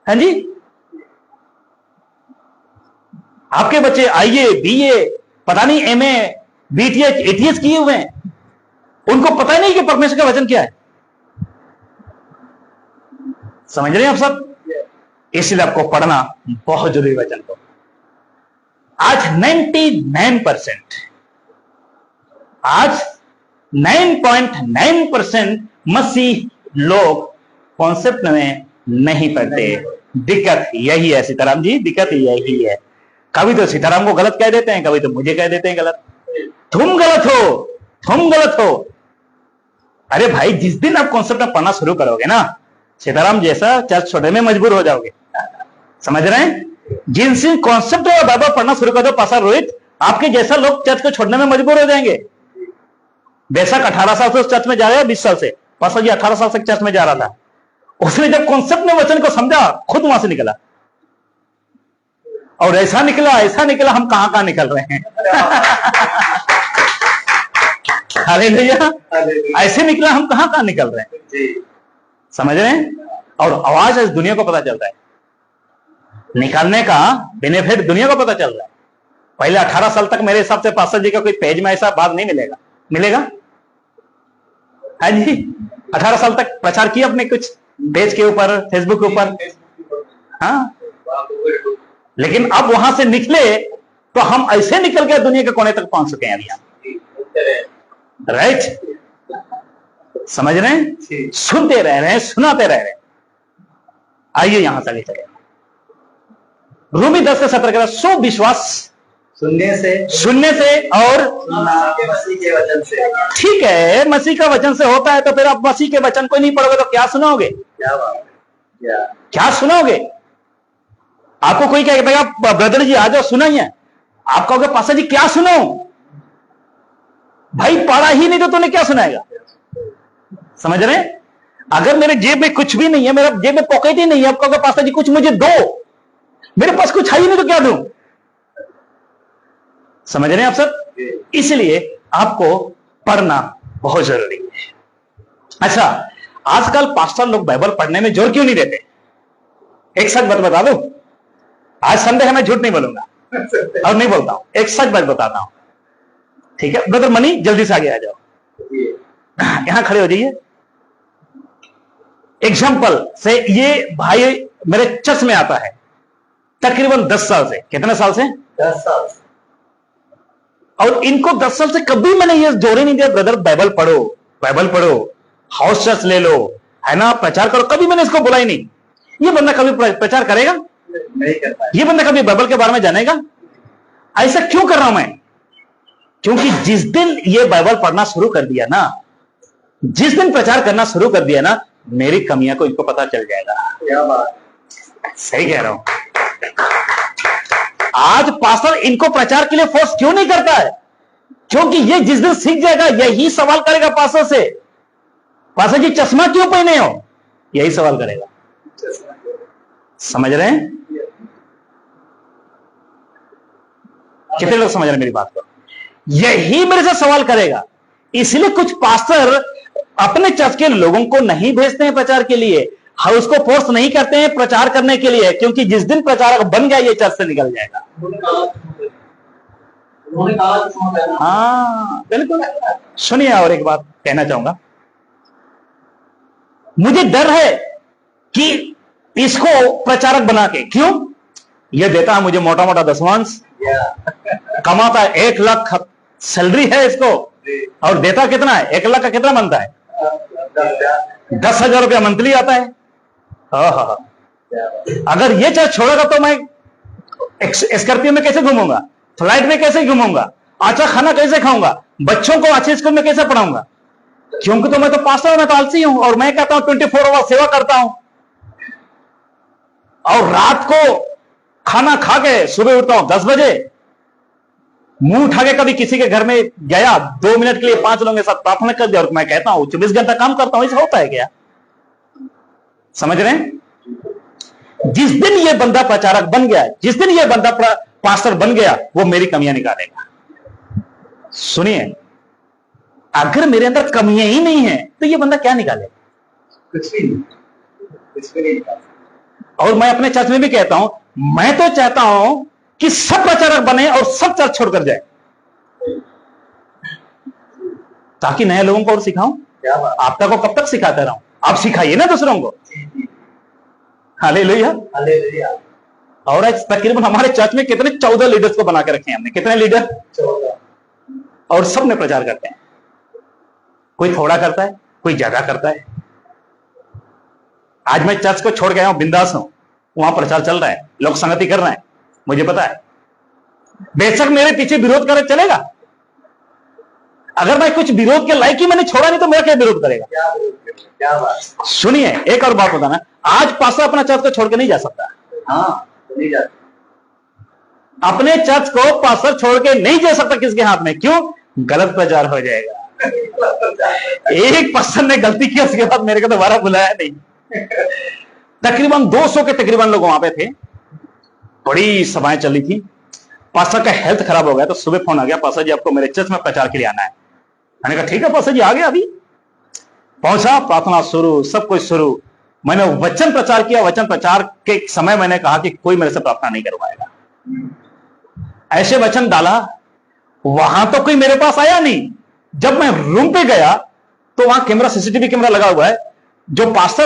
हाँ जी, आपके बच्चे आईए, बीए, पता नहीं एमए, बीटीएच, एटीएच किए हुए हैं, उनको पता ही नहीं कि परमेश्वर का वचन क्या है। समझ रहे हैं आप सब? इसलिए आपको पढ़ना बहुत जरूरी वचन को। आज 99% आज 9.9% मसीह लोग कॉन्सेप्ट में नहीं पढ़ते। दिक्कत यही है सीताराम जी, दिक्कत यही है। कभी तो सीताराम को गलत कह देते हैं, कभी तो मुझे कह देते हैं गलत। तुम गलत हो, तुम गलत हो। अरे भाई, जिस दिन आप कॉन्सेप्ट में पढ़ना शुरू करोगे ना, सीताराम जैसा चर्च छोड़ने में मजबूर हो जाओगे। समझ रहे हैं? जिन दिन कॉन्सेप्ट और बाइबल पढ़ना शुरू कर दो पास्टर रोहित, आपके जैसा लोग चर्च को छोड़ने में मजबूर हो जाएंगे। बेशक 18 साल से उस चर्च में जा रहे हैं, 20 साल से। पास्टर जी 18 साल से चर्च में जा रहा था, उसने जब कॉन्सेप्ट में वचन को समझा, खुद वहां से निकला, और ऐसा निकला हम कहां निकल रहे हैं। हालेलुया। ऐसे निकला हम कहां निकल रहे हैं। समझ रहे हैं? और आवाज इस दुनिया को पता चल रहा है, निकालने का बेनिफिट दुनिया को पता चल रहा है। पहले 18 साल तक मेरे हिसाब से पास्टर जी का कोई पेज में ऐसा बात नहीं मिलेगा। मिलेगा? हाँ जी, 18 साल तक प्रचार किया अपने कुछ पेज के ऊपर, फेसबुक के ऊपर। हाँ, लेकिन अब वहां से निकले तो हम ऐसे निकल के दुनिया के कोने तक पहुंच चुके हैं अभी। राइट, समझ रहे हैं, सुनते रह रहे हैं, सुनाते रह रहे हैं। आइए यहां से आगे चले। रूमी 10:17 कहता है, सो विश्वास सुनने से और मसीह के वचन से। ठीक है, मसीह का वचन से होता है, तो फिर आप मसीह के वचन को नहीं पढ़ोगे तो क्या सुनाओगे? क्या बात है, क्या सुनाओगे? आपको कोई कहेगा भाई आप ब्रदर जी आ जाओ सुनाइए, आप कहोगे पास्टर जी क्या सुनाओ? भाई पढ़ा ही नहीं तो तूने क्या सुनाएगा? समझ रहे हैं? अगर मेरे जेब में कुछ भी नहीं है, मेरा जेब में पॉकेट ही नहीं है, आप कहोगे पास्टर जी कुछ मुझे दो, मेरे पास कुछ है ही नहीं तो क्या दूं? समझ रहे हैं आप सब? इसलिए आपको पढ़ना बहुत जरूरी है। अच्छा, आजकल पास्टर लोग बाइबल पढ़ने में जोर क्यों नहीं देते? एक सच बात बता दूं, आज संडे है, मैं झूठ नहीं बोलूंगा और नहीं बोलता हूं, एक सच बात बताता हूं, ठीक है? ब्रदर मनी जल्दी से आगे आ जाओ, यहां खड़े हो जाइए। एग्जाम्पल से ये भाई मेरे चर्च में आता है तकरीबन 10 साल से। कितने साल से? 10 साल से। और इनको 10 साल से कभी मैंने ये जोर ही नहीं दिया ब्रदर बाइबल पढ़ो, बाइबल पढ़ो, हाउस चर्च ले लो, है ना, प्रचार करो। कभी मैंने इसको बोला ही नहीं। ये बंदा कभी प्रचार करेगा? नहीं करता। ये बंदा कभी बाइबल के बारे में जानेगा? ऐसा क्यों कर रहा हूं मैं? क्योंकि जिस दिन ये बाइबल पढ़ना शुरू कर दिया ना, जिस दिन प्रचार करना शुरू कर दिया ना, मेरी कमियां को इनको पता चल जाएगा। क्या बात, सही कह रहा हूं। आज पास्टर इनको प्रचार के लिए फोर्स क्यों नहीं करता है? क्योंकि ये जिस दिन सीख जाएगा यही सवाल करेगा पास्टर से, पास्टर जी चश्मा क्यों पहने हो? यही सवाल करेगा। समझ रहे हैं? कितने लोग समझ रहे हैं मेरी बात को? यही मेरे से सवाल करेगा। इसलिए कुछ पास्टर अपने चर्च के लोगों को नहीं भेजते हैं प्रचार के लिए, हम उसको फोर्स नहीं करते हैं प्रचार करने के लिए, क्योंकि जिस दिन प्रचारक बन गया ये चर्च से निकल जाएगा। हाँ बिल्कुल। सुनिए, और एक बात कहना चाहूंगा, मुझे डर है कि इसको प्रचारक बना के, क्यों? ये देता है मुझे मोटा मोटा दसवांश, कमाता है 1 लाख सैलरी है इसको, और देता कितना है? 1 लाख का कितना बनता है? 10,000 रुपया मंथली आता है। अगर ये चर्च छोड़ेगा तो मैं स्कॉर्पियो में कैसे घूमूंगा, फ्लाइट में कैसे घूमूंगा, अच्छा खाना कैसे खाऊंगा, बच्चों को अच्छे स्कूल में कैसे पढ़ाऊंगा? क्योंकि तो मैं तो पास्टर, मैं तो आलसी हूं, और मैं कहता हूं 24 आवर सेवा करता हूं, और रात को खाना खा के सुबह उठता हूं 10 बजे, मुंह उठा के कभी किसी के घर में गया 2 मिनट के लिए 5 लोगों के साथ प्रार्थना कर दिया, और मैं कहता हूं 24 घंटा काम करता हूं। ऐसा होता है क्या? समझ रहे हैं? जिस दिन ये बंदा प्रचारक बन गया, जिस दिन ये बंदा पास्टर बन गया, वो मेरी कमियां निकालेगा। सुनिए, अगर मेरे अंदर कमियां ही नहीं है तो ये बंदा क्या निकालेगा? कुछ भी नहीं निकाल। और मैं अपने चर्च में भी कहता हूं, मैं तो चाहता हूं कि सब प्रचारक बने और सब चर्च छोड़कर जाए, ताकि नए लोगों को और सिखाऊं। आप तक को कब तक सिखाते रहूं? आप सिखाइए ना दूसरों को। Hallelujah, hallelujah. और तकरीबन हमारे चर्च में कितने 14 लीडर्स को बना के रखे हैं हमने। कितने लीडर? 14। और सब ने प्रचार करते हैं। कोई थोड़ा करता है, कोई ज्यादा करता है। आज मैं चर्च को छोड़ गया हूं, बिंदास हूं, वहां प्रचार चल रहा है, लोग संगति कर रहे हैं, मुझे पता है। बेशक मेरे पीछे विरोध करे चलेगा, अगर मैं कुछ विरोध के लायक ही मैंने छोड़ा नहीं तो मेरा क्या विरोध करेगा? क्या बात। सुनिए, एक और बात बताना, आज पास्टर अपना चर्च को छोड़ के नहीं जा सकता। हाँ, नहीं जा सकता। अपने चर्च को पास्टर छोड़ के नहीं जा सकता। किसके हाथ में? क्यों? गलत प्रचार हो जाएगा। एक पर्सन ने गलती की, उसके बाद मेरे को दोबारा बुलाया नहीं। तकरीबन 200 के तकरीबन लोग वहां पे थे, बड़ी सभाएं चली थी। पास्टर का हेल्थ खराब हो गया तो सुबह फोन आ गया, पास्टर जी आपको मेरे चर्च में प्रचार के लिए आना है। मैंने कहा ठीक है पास्टर जी, आ गया। अभी पहुंचा, प्रार्थना शुरू, सब कुछ शुरू। मैंने वचन प्रचार किया। वचन प्रचार के समय मैंने कहा कि कोई मेरे से प्रार्थना नहीं करवाएगा। ऐसे वचन डाला, वहां तो कोई मेरे पास आया नहीं। जब मैं रूम पे गया तो वहां कैमरा, सीसीटीवी कैमरा लगा हुआ है। जो पास्टर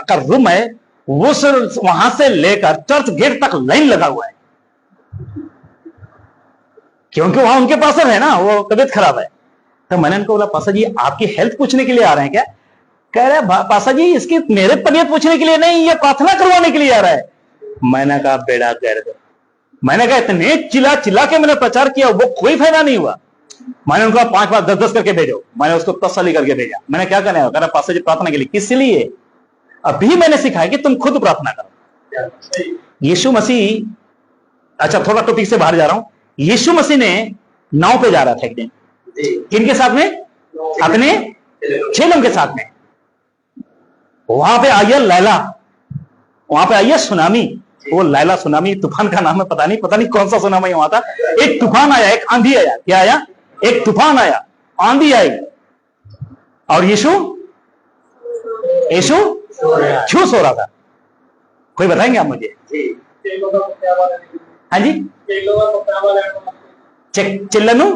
का रूम है वो वहां से लेकर चर्च गेट तक लाइन लगा हुआ है। क्योंकि वहां उनके पास्टर है ना, वो तबीयत खराब है। तो मैंने उनको बोला, पास्टर जी आपकी हेल्थ पूछने के लिए आ रहे हैं क्या? कह रहे पास्टर जी इसकी मेरे तबीयत पूछने के लिए नहीं, ये प्रार्थना करवाने के लिए आ रहा है। मैंने कहा बेड़ा कर दो। मैंने कहा इतने चिल्ला चिल्ला के मैंने प्रचार किया, वो कोई फायदा नहीं हुआ। मैंने उनको 5 बार 10 करके भेजो। मैंने उसको तसल्ली करके भेजा। मैंने क्या करना है? कह रहा पास्टर जी प्रार्थना के लिए। किस लिए? अभी मैंने सिखाया कि तुम खुद प्रार्थना करो। यीशु मसीह, अच्छा थोड़ा टॉपिक से बाहर जा रहा हूं। यीशु मसीह ने नाव पे जा रहा था एक दिन, किनके साथ में? अपने चेलों के साथ में। वहां पे आई लैला, वहां पे आई सुनामी। वो लैला सुनामी, तूफान का नाम है, पता नहीं कौन सा सुनामी वहां था। एक तूफान आया, एक आंधी आया। क्या आया? एक तूफान आया, आंधी आई, और यीशु क्यों सो रहा था? कोई बताएंगे आप मुझे? हाँ जी, चिल्लनु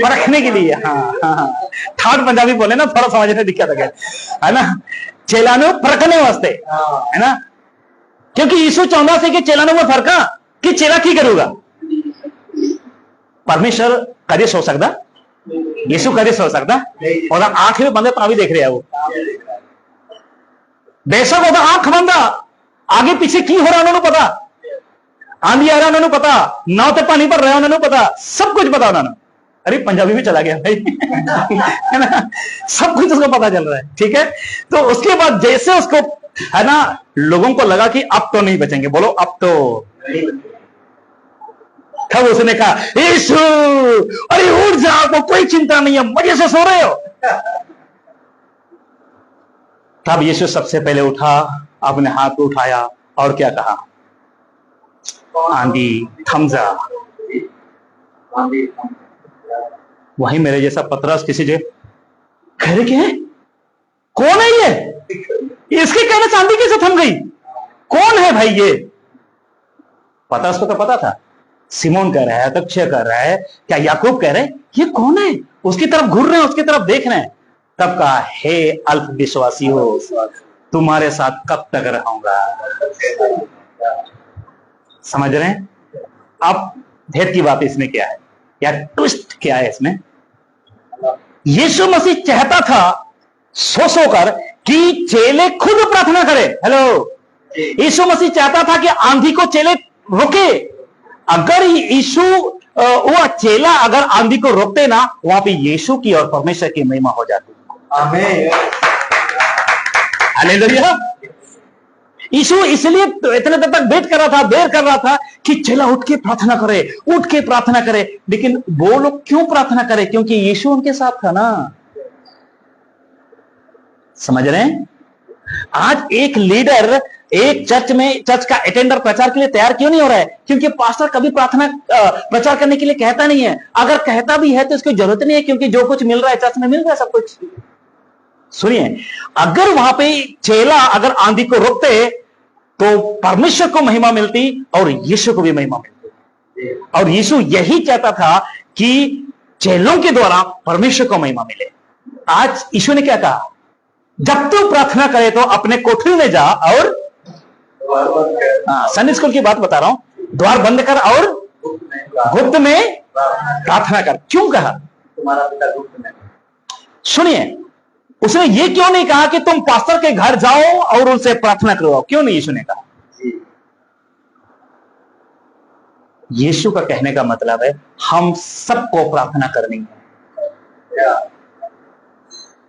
परखने के लिए। हाँ, ठाट पंजाबी बोले ना, थोड़ा समझने दिक्कत है ना। चेलानु परखने वास्ते, है ना। क्योंकि यीशु चाहता था कि चेलानु में फरका कि चेला की करूंगा। परमेश्वर कदे सो सकता, यीशु कदे सो सकता, और आंख में बंद भी देख रहे हैं वो। बेशक होता आंख बंदा, आगे पीछे की हो रहा उन्होंने पता, आंधी आ रहा उन्होंने पता, नाव तो पानी पर रहा उन्होंने पता, सब कुछ पता उन्होंने। अरे पंजाबी में चला गया भाई है ना, सब कुछ उसको पता चल रहा है। ठीक है, तो उसके बाद जैसे उसको, है ना, लोगों को लगा कि अब तो नहीं बचेंगे, बोलो अब तो। तब उसने कहा यीशु अरे उठ जाओ, को कोई चिंता नहीं है, मजे से सो रहे हो। तब यीशु सबसे पहले उठा, अपने हाथ को उठाया और क्या कहा? आंधी थम जा। वही मेरे जैसा पतरस किसी जगह कह रहे क्या है? कौन है ये? इसके कहने से आंधी कैसे थम गई? कौन है भाई ये? पतरस को तो पता था, सिमोन कह रहा है, तक्षय कह रहा है, क्या याकूब कह रहे हैं, ये कौन है? उसकी तरफ घूर रहे हैं, उसकी तरफ देख रहे हैं। तब कहा हे अल्प विश्वासी हो, तुम्हारे साथ कब तक रहूंगा। समझ रहे हैं? अब भेद की बात इसमें क्या है, या ट्विस्ट क्या है इसमें? यीशु मसीह चाहता था सो कर कि चेले खुद प्रार्थना करें। हेलो, यीशु मसीह चाहता था कि आंधी को चेले रोके। अगर यीशु वो चेला अगर आंधी को रोकते ना, वहां पे यीशु की और परमेश्वर की महिमा हो जाती। आमीन, हालेलुया। यीशु इसलिए तो इतने देर तक वेट कर रहा था, देर कर रहा था कि चेला उठ के प्रार्थना करे, उठ के प्रार्थना करे। लेकिन वो लोग क्यों प्रार्थना करे? क्योंकि यीशु उनके साथ था ना। समझ रहे हैं? आज एक लीडर एक चर्च में, चर्च का अटेंडर प्रचार के लिए तैयार क्यों नहीं हो रहा है? क्योंकि पास्टर कभी प्रार्थना प्रचार करने के लिए कहता नहीं है। अगर कहता भी है तो इसकी जरूरत नहीं है, क्योंकि जो कुछ मिल रहा है चर्च में मिल रहा है सब कुछ। सुनिए, अगर वहां पे चेला अगर आंधी को रोकते तो परमेश्वर को महिमा मिलती और यीशु को भी महिमा मिलती। और यीशु यही चाहता था कि चेलों के द्वारा परमेश्वर को महिमा मिले। आज यीशु ने क्या कहा? जब तू प्रार्थना करे तो अपने कोठरी में जा और संडे स्कूल की बात बता रहा हूं, द्वार बंद कर और गुप्त में प्रार्थना कर। क्यों कहा? तुम्हारा पिता गुप्त में। सुनिए, उसने ये क्यों नहीं कहा कि तुम पास्टर के घर जाओ और उनसे प्रार्थना करवाओ? क्यों नहीं यीशु ने कहा? यीशु का कहने का मतलब है हम सबको प्रार्थना करनी है।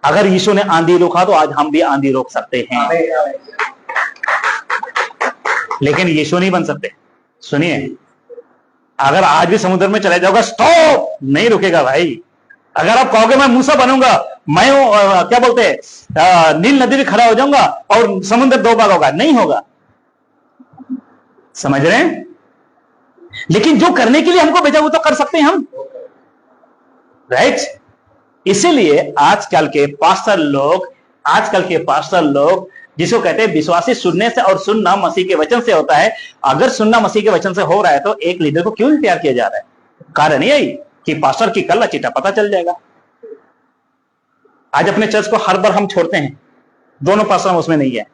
अगर यीशु ने आंधी रोका तो आज हम भी आंधी रोक सकते हैं, लेकिन यीशु नहीं बन सकते। सुनिए, अगर आज भी समुद्र में चले जाओगे, स्टॉप, नहीं रुकेगा भाई। अगर आप कहोगे मैं मूसा बनूंगा, मैं क्या बोलते हैं नील नदी में खड़ा हो जाऊंगा और समुद्र 2 भाग होगा, नहीं होगा। समझ रहे हैं? लेकिन जो करने के लिए हमको भेजा वो तो कर सकते हैं हम, राइट? इसीलिए आजकल के पास्टर लोग जिसको कहते हैं विश्वासी सुनने से, और सुनना मसीह के वचन से होता है। अगर सुनना मसीह के वचन से हो रहा है तो एक लीडर को क्यों नहीं तैयार किया जा रहा है? कारण यही कि पास्टर की कल्ला चिट्ठा पता चल जाएगा। आज अपने चर्च को हर बार हम छोड़ते हैं, दोनों पास्टर उसमें नहीं है।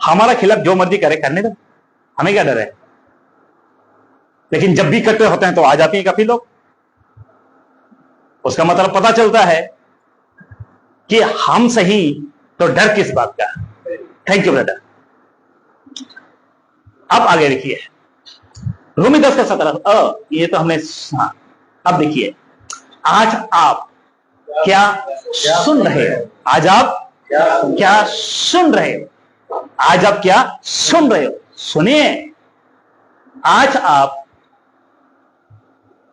हमारा खिलाफ जो मर्जी करे करने दो, हमें क्या डर है? लेकिन जब भी इकट्ठे होते हैं तो आ जाते हैं काफी लोग। उसका मतलब पता चलता है कि हम सही तो डर किस बात का। Thank you brother. अब आगे देखिए रोमी 10:17। ये तो हमने, हाँ, अब देखिए, आज आप क्या सुन रहे हो? आज आप क्या सुन रहे हो? आज आप क्या सुन रहे हो? सुनिए, आज आप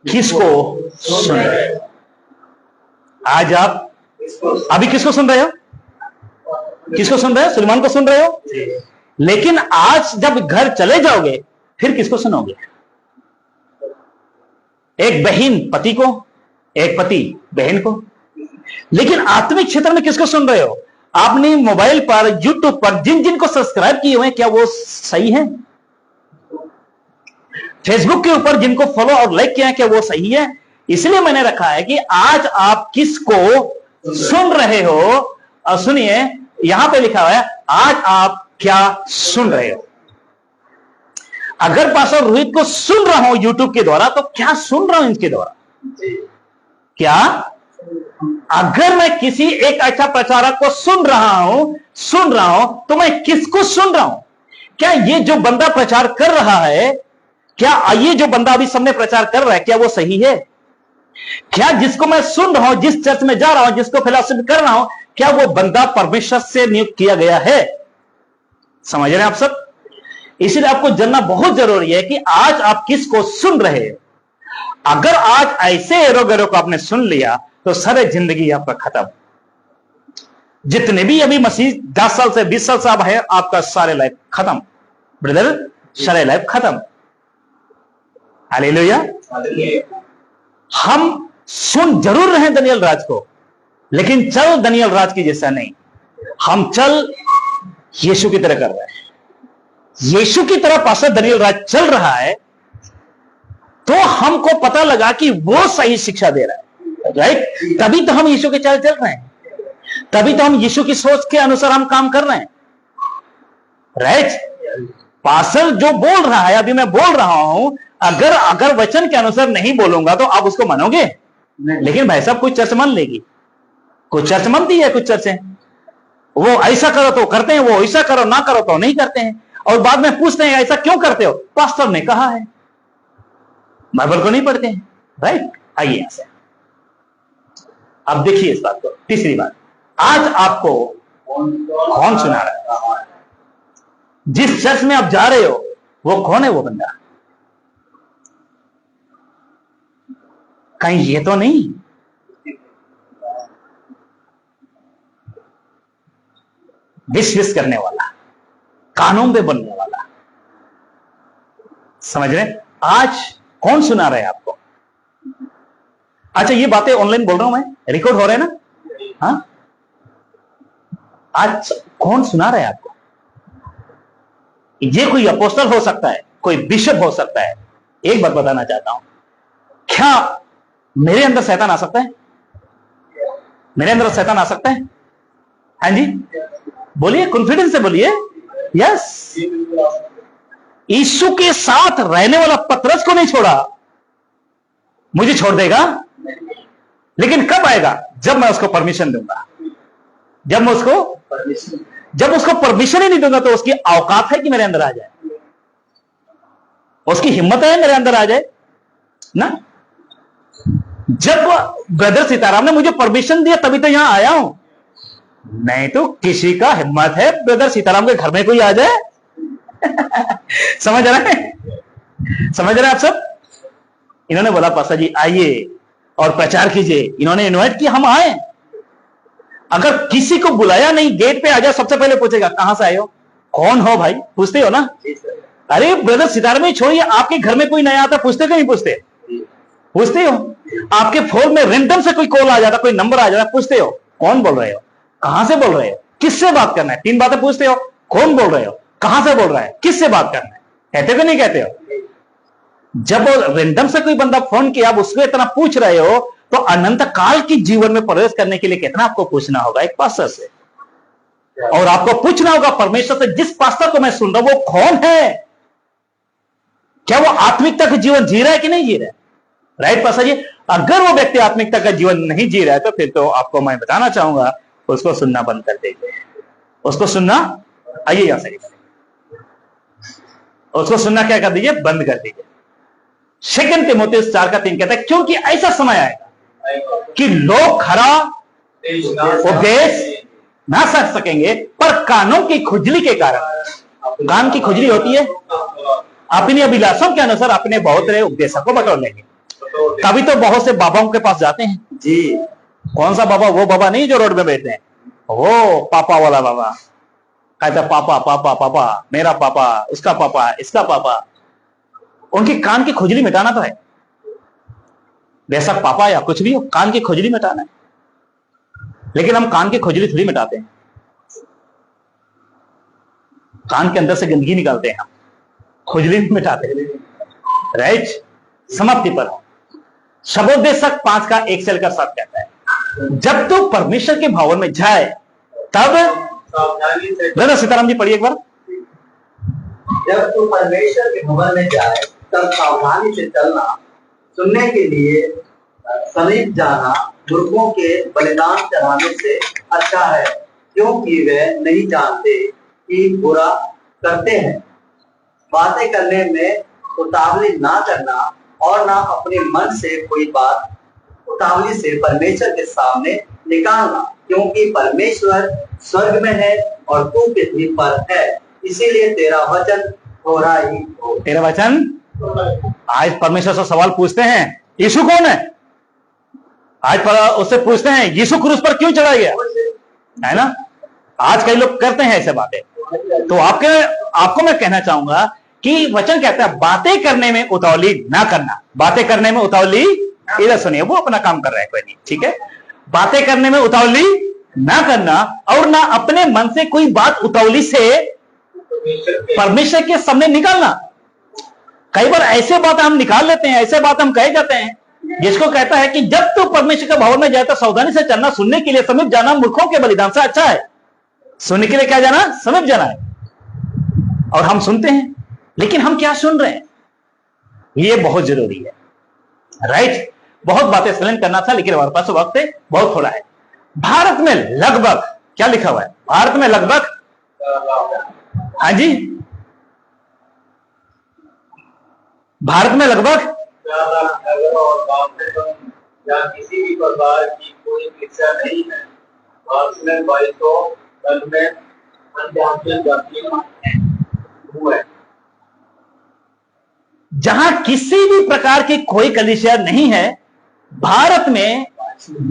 किसको सुन रहे हो? आज आप अभी किसको सुन रहे हो? किसको सुन रहे हो? सुलेमान को सुन रहे हो। लेकिन आज जब घर चले जाओगे फिर किसको सुनोगे? एक बहन पति को, एक पति बहन को। लेकिन आत्मिक क्षेत्र में किसको सुन रहे हो? आपने मोबाइल पर, यूट्यूब पर जिन जिन को सब्सक्राइब किए हुए हैं, क्या वो सही है? फेसबुक के ऊपर जिनको फॉलो और लाइक किया है, क्या वो सही है? इसलिए मैंने रखा है कि आज आप किसको सुन रहे हो। और सुनिए, यहां पे लिखा हुआ है आज आप क्या सुन रहे हो। अगर पास्टर रोहित को सुन रहा हूं यूट्यूब के द्वारा, तो क्या सुन रहा हूं इनके द्वारा? क्या अगर मैं किसी एक अच्छा प्रचारक को सुन रहा हूं तो मैं किसको सुन रहा हूं? क्या ये जो बंदा प्रचार कर रहा है, क्या ये जो बंदा अभी सामने प्रचार कर रहा है, क्या वो सही है? क्या जिसको मैं सुन रहा हूं, जिस चर्च में जा रहा हूं, जिसको फेलोशिप कर रहा हूं, क्या वो बंदा परमेश्वर से नियुक्त किया गया है? समझ रहे हैं आप सब? इसलिए आपको जानना बहुत जरूरी है कि आज आप किसको सुन रहे हो। अगर आज ऐसे एरो को आपने सुन लिया तो सारे जिंदगी आपका खत्म। जितने भी अभी मसीह 10 साल से 20 साल से आप है, आपका सारे लाइफ खत्म ब्रदर, सारे लाइफ खत्म। हालेलुया। हम सुन जरूर रहे हैं दनियल राज को, लेकिन चल दनियल राज की जैसा नहीं। हम चल यीशु की तरह कर रहे हैं। यीशु की तरह पास्टर दनियल राज चल रहा है, तो हमको पता लगा कि वो सही शिक्षा दे रहा है, राइट? तभी तो हम यीशु के चाल चल रहे हैं, तभी तो हम यीशु की सोच के अनुसार हम काम कर रहे हैं, राइट? पास्टर जो बोल रहा है, अभी मैं बोल रहा हूं, अगर वचन के अनुसार नहीं बोलूंगा तो आप उसको मानोगे? लेकिन भाई साहब, कुछ चर्च मान लेगी, कुछ चर्च मानती है, कुछ चर्चें वो ऐसा करो तो करते हैं, वो ऐसा करो ना करो तो नहीं करते हैं, और बाद में पूछते हैं ऐसा क्यों करते हो? पास्टर ने कहा है। बाइबल को नहीं पढ़ते हैं, राइट? आइए यहां से अब देखिए इस बात को। तीसरी बात, आज आपको कौन सुना रहा है? जिस चर्च में आप जा रहे हो वो कौन है? वो बंदा कहीं ये तो नहीं विश्वास करने वाला, कानून पे बनने वाला? समझ रहे? आज कौन सुना रहा है आपको? अच्छा, ये बातें ऑनलाइन बोल रहा हूं मैं, रिकॉर्ड हो रहे हैं ना? हाँ, आज कौन सुना रहा है आपको? ये कोई अपोस्टल हो सकता है, कोई बिशप हो सकता है। एक बात बताना चाहता हूं, क्या मेरे अंदर शैतान आ सकता है? मेरे अंदर शैतान आ सकता है? हाँ जी, बोलिए, कॉन्फिडेंस से बोलिए। यस। यीशु के साथ रहने वाला पतरस को नहीं छोड़ा, मुझे छोड़ देगा? लेकिन कब आएगा? जब मैं उसको परमिशन दूंगा। जब उसको परमिशन ही नहीं दूंगा तो उसकी औकात है कि मेरे अंदर आ जाए? उसकी हिम्मत है मेरे अंदर आ जाए ना? जब ब्रदर सीताराम ने मुझे परमिशन दिया तभी तो यहां आया हूं, नहीं तो किसी का हिम्मत है ब्रदर सीताराम के घर में कोई आ जाए? समझ रहे हैं? समझ रहे हैं आप सब? इन्होंने बोला पास्टर जी आइए और प्रचार कीजिए, इन्होंने इनवाइट किया, हम आए। अगर किसी को बुलाया नहीं, गेट पे आ जाए, सबसे पहले पूछेगा कहां से आए हो, कौन हो भाई? पूछते हो ना? अरे ब्रदर सीताराम ही छोड़िए, आपके घर में कोई नया आता पूछते कि नहीं पूछते? पूछते हो? आपके फोन में रैंडम से कोई कॉल आ जाता, कोई नंबर आ जाता, पूछते हो कौन बोल रहे हो, कहां से बोल रहे हो, किससे बात करना है? 3 बातें पूछते हो, कौन बोल रहे हो, कहां से बोल रहा है, किससे बात करना है? कहते हो नहीं कहते हो? जब रैंडम से कोई बंदा फोन किया, आप उसको इतना पूछ रहे हो, तो अनंत काल की जीवन में प्रवेश करने के लिए कितना आपको पूछना होगा? एक पास्टर से। और आपको पूछना होगा परमेश्वर से, जिस पास्टर को मैं सुन रहा हूं वो कौन है? क्या वो आत्मिकता का जीवन जी रहा है कि नहीं जी रहा है? राइट पासा जी, अगर वो व्यक्ति आत्मिकता का जीवन नहीं जी रहा है तो फिर तो आपको मैं बताना चाहूंगा उसको सुनना बंद कर दीजिए। उसको सुनना, आइए यहां से, उसको सुनना क्या कर दीजिए, बंद कर दीजिए। सेकंड तीमुथियुस 4:3 कहता है क्योंकि ऐसा समय आएगा कि लोग खरा उपदेश ना सक सकेंगे पर कानों की खुजली के कारण, कान की खुजली होती है, अपनी अभिलाषों के अनुसार अपने बहुत रहे उपदेशों को बटोर लेंगे। तभी तो बहुत से बाबाओं के पास जाते हैं जी। कौन सा बाबा? वो बाबा नहीं जो रोड में बैठते हैं, वो पापा वाला बाबा। कहता पापा पापा पापा, मेरा पापा, उसका पापा, इसका पापा। उनकी कान की खुजली मिटाना तो है, बेशक पापा या कुछ भी हो, कान की खुजली मिटाना है। लेकिन हम कान की खुजली थोड़ी मिटाते हैं, कान के अंदर से गंदगी निकालते हैं, हम खुजली मिटाते हैं। राइट, समाप्ति पर शबोपदेशक 5:1 से लेकर 7 कहता है जब तू परमेश्वर के भवन में जाए तब, दादा सीताराम जी पढ़िए एक बार। जब तू परमेश्वर के भवन में जाए तब सावधानी से चलना, सुनने के लिए समीप जाना मूर्खों के बलिदान चढ़ाने से अच्छा है, क्योंकि वे नहीं जानते कि बुरा करते हैं। बातें करने में उतावली ना करना और ना अपने मन से कोई बात उतावली से परमेश्वर के सामने निकालना, क्योंकि परमेश्वर स्वर्ग में है और तू पृथ्वी पर है, इसीलिए तेरा वचन थोड़ा ही हो। तेरा वचन, आज परमेश्वर से सवाल पूछते हैं यीशु कौन है? आज पर उससे पूछते हैं यीशु क्रूस पर क्यों चढ़ा गया, है ना? आज कई लोग करते हैं ऐसे बातें। तो आपको मैं कहना चाहूंगा कि वचन कहता है बातें करने में उतावली ना करना। बातें करने में उतावली, इधर सुनिए, वो अपना काम कर रहा है, कोई नहीं, ठीक है। बातें करने में उतावली ना करना और ना अपने मन से कोई बात उतावली से परमेश्वर के सामने निकालना। कई बार ऐसे बात हम निकाल लेते हैं, ऐसे बात हम कहे जाते हैं जिसको कहता है कि जब तू परमेश्वर के भवन में जाए तो सावधानी से चलना, सुनने के लिए समीप जाना मूर्खों के बलिदान से अच्छा है। सुनने के लिए क्या जाना? समीप जाना है। और हम सुनते हैं, लेकिन हम क्या सुन रहे हैं, ये बहुत जरूरी है। राइट, बहुत बातें एक्सप्लेन करना था लेकिन हमारे पास वक्त है बहुत थोड़ा है। भारत में लगभग क्या लिखा हुआ है? भारत में लगभग, हाँ जी, भारत में लगभग या किसी भी प्रकार की कोई शिक्षा नहीं है। में 2200 में हुआ है। जहां किसी भी प्रकार की कोई कलीसिया नहीं है, भारत में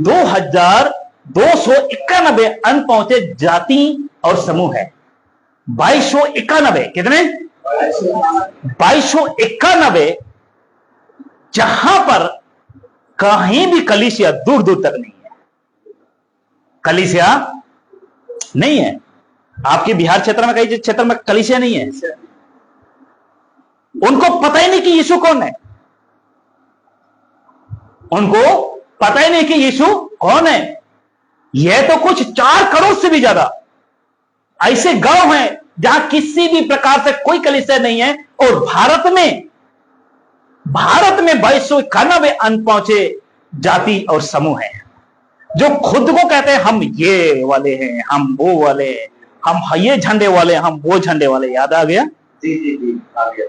2291 अनपहुंचे जाति और समूह है। 2291, कितने? 2291, जहां पर कहीं भी कलीसिया दूर दूर तक नहीं है, कलीसिया नहीं है। आपके बिहार क्षेत्र में कई क्षेत्र में कलीसिया नहीं है। उनको पता ही नहीं कि यीशु कौन है, उनको पता ही नहीं कि यीशु कौन है। यह तो कुछ 4 करोड़ से भी ज्यादा ऐसे गांव हैं जहां किसी भी प्रकार से कोई कलीसिया नहीं है। और भारत में 2291 अनपहुंचे जाति और समूह हैं जो खुद को कहते हैं हम ये वाले हैं, हम वो वाले हैं, हम ये झंडे वाले, हम वो झंडे वाले। याद आ गया? जी जी जी, आ गया।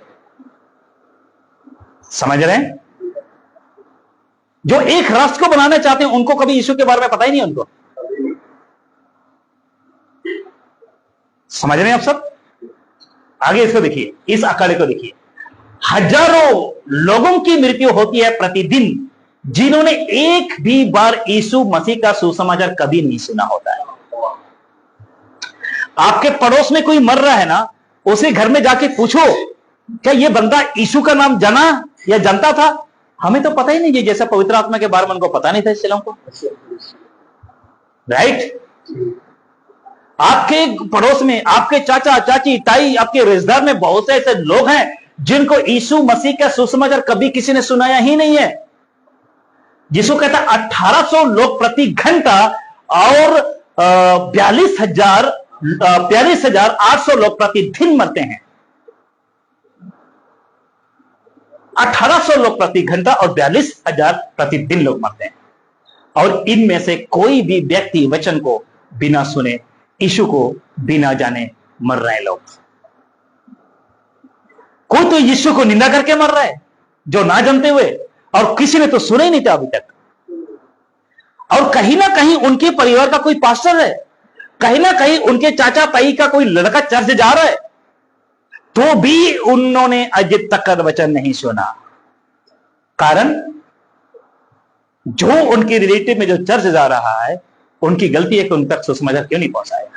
समझ रहे हैं? जो एक राष्ट्र को बनाना चाहते हैं उनको कभी यीशु के बारे में पता ही नहीं उनको। समझ रहे हैं आप सब? आगे इसको देखिए, इस आंकड़े को देखिए। हजारों लोगों की मृत्यु होती है प्रतिदिन जिन्होंने एक भी बार यीशु मसीह का सुसमाचार कभी नहीं सुना होता है। आपके पड़ोस में कोई मर रहा है ना, उसे घर में जाके पूछो क्या ये बंदा यीशु का नाम जाना या जानता था? हमें तो पता ही नहीं है, जैसा पवित्र आत्मा के बारे में उनको पता नहीं था इस को। राइट? आपके पड़ोस में आपके चाचा चाची ताई, आपके रिश्तेदार में बहुत से ऐसे लोग हैं जिनको यीशु मसीह का सुसमाचार कभी किसी ने सुनाया ही नहीं है। यीशु कहता 1800 लोग प्रति घंटा और 42,800 लोग प्रतिदिन मरते हैं। 1800 लोग प्रति घंटा और 42,000 प्रतिदिन लोग मरते हैं। और इनमें से कोई भी व्यक्ति वचन को बिना सुने, यीशु को बिना जाने मर रहे हैं लोग। कोई तो यीशु को निंदा करके मर रहा है जो ना जानते हुए, और किसी ने तो सुना ही नहीं था अभी तक। और कहीं ना कहीं उनके परिवार का कोई पास्टर है, कहीं ना कहीं उनके चाचा ताई का कोई लड़का चर्च जा रहा है, तो भी उन्होंने अजय तक वचन नहीं सुना। कारण जो उनके रिलेटिव में जो चर्च जा रहा है, उनकी गलती है कि उन तक सुसमाचार क्यों नहीं पहुंचाया।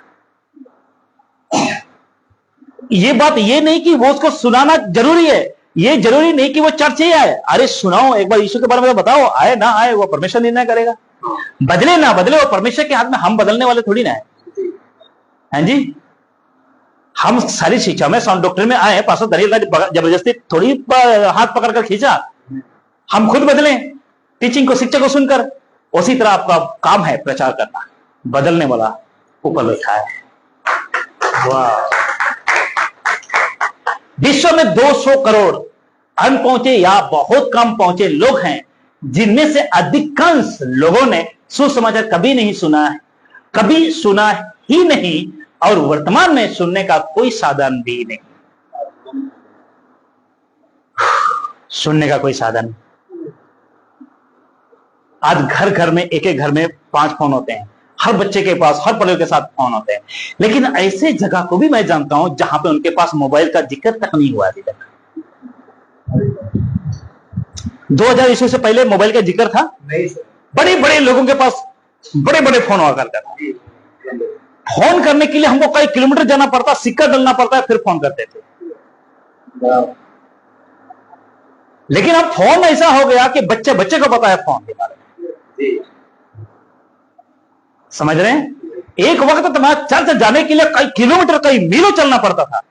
ये बात ये नहीं कि वो उसको सुनाना जरूरी है, ये जरूरी नहीं कि वो चर्च ही आए। अरे सुनाओ, एक बार यीशु के बारे में तो बताओ, आए ना आए वो परमेश्वर निर्णय करेगा। बदले ना बदले वो परमेश्वर के हाथ में, हम बदलने वाले थोड़ी ना है। हैं जी, हम सारी शिक्षा में साउंड डॉक्टर में आए, पास्टर दलील जबरदस्ती थोड़ी हाथ पकड़कर खींचा, हम खुद बदले टीचिंग को, शिक्षा को सुनकर। उसी तरह आपका काम है प्रचार करना, बदलने वाला ऊपर बैठा है। वाह, विश्व में 200 करोड़ अनपहुंचे या बहुत कम पहुंचे लोग हैं, जिनमें से अधिकांश लोगों ने सुसमाचार कभी नहीं सुना है, कभी सुना ही नहीं, और वर्तमान में सुनने का कोई साधन भी नहीं। सुनने का कोई साधन। आज घर घर में, एक एक घर में 5 फोन होते हैं, हर बच्चे के पास, हर परिवार के साथ फोन होते हैं। लेकिन ऐसे जगह को भी मैं जानता हूं जहां पे उनके पास मोबाइल का जिक्र तक नहीं हुआ अभी तक। 2000 ईस्वी से पहले मोबाइल का जिक्र था नहीं सर। बड़े बड़े लोगों के पास बड़े बड़े फोन हुआ करता था। फोन करने के लिए हमको कई किलोमीटर जाना पड़ता, सिक्का डालना पड़ता है, फिर फोन करते थे। लेकिन अब फोन ऐसा हो गया कि बच्चे बच्चे को पता है फोन के बारे में। समझ रहे हैं? एक वक्त तुम्हारा चर्च जाने के लिए कई किलोमीटर, कई मीलों चलना पड़ता था।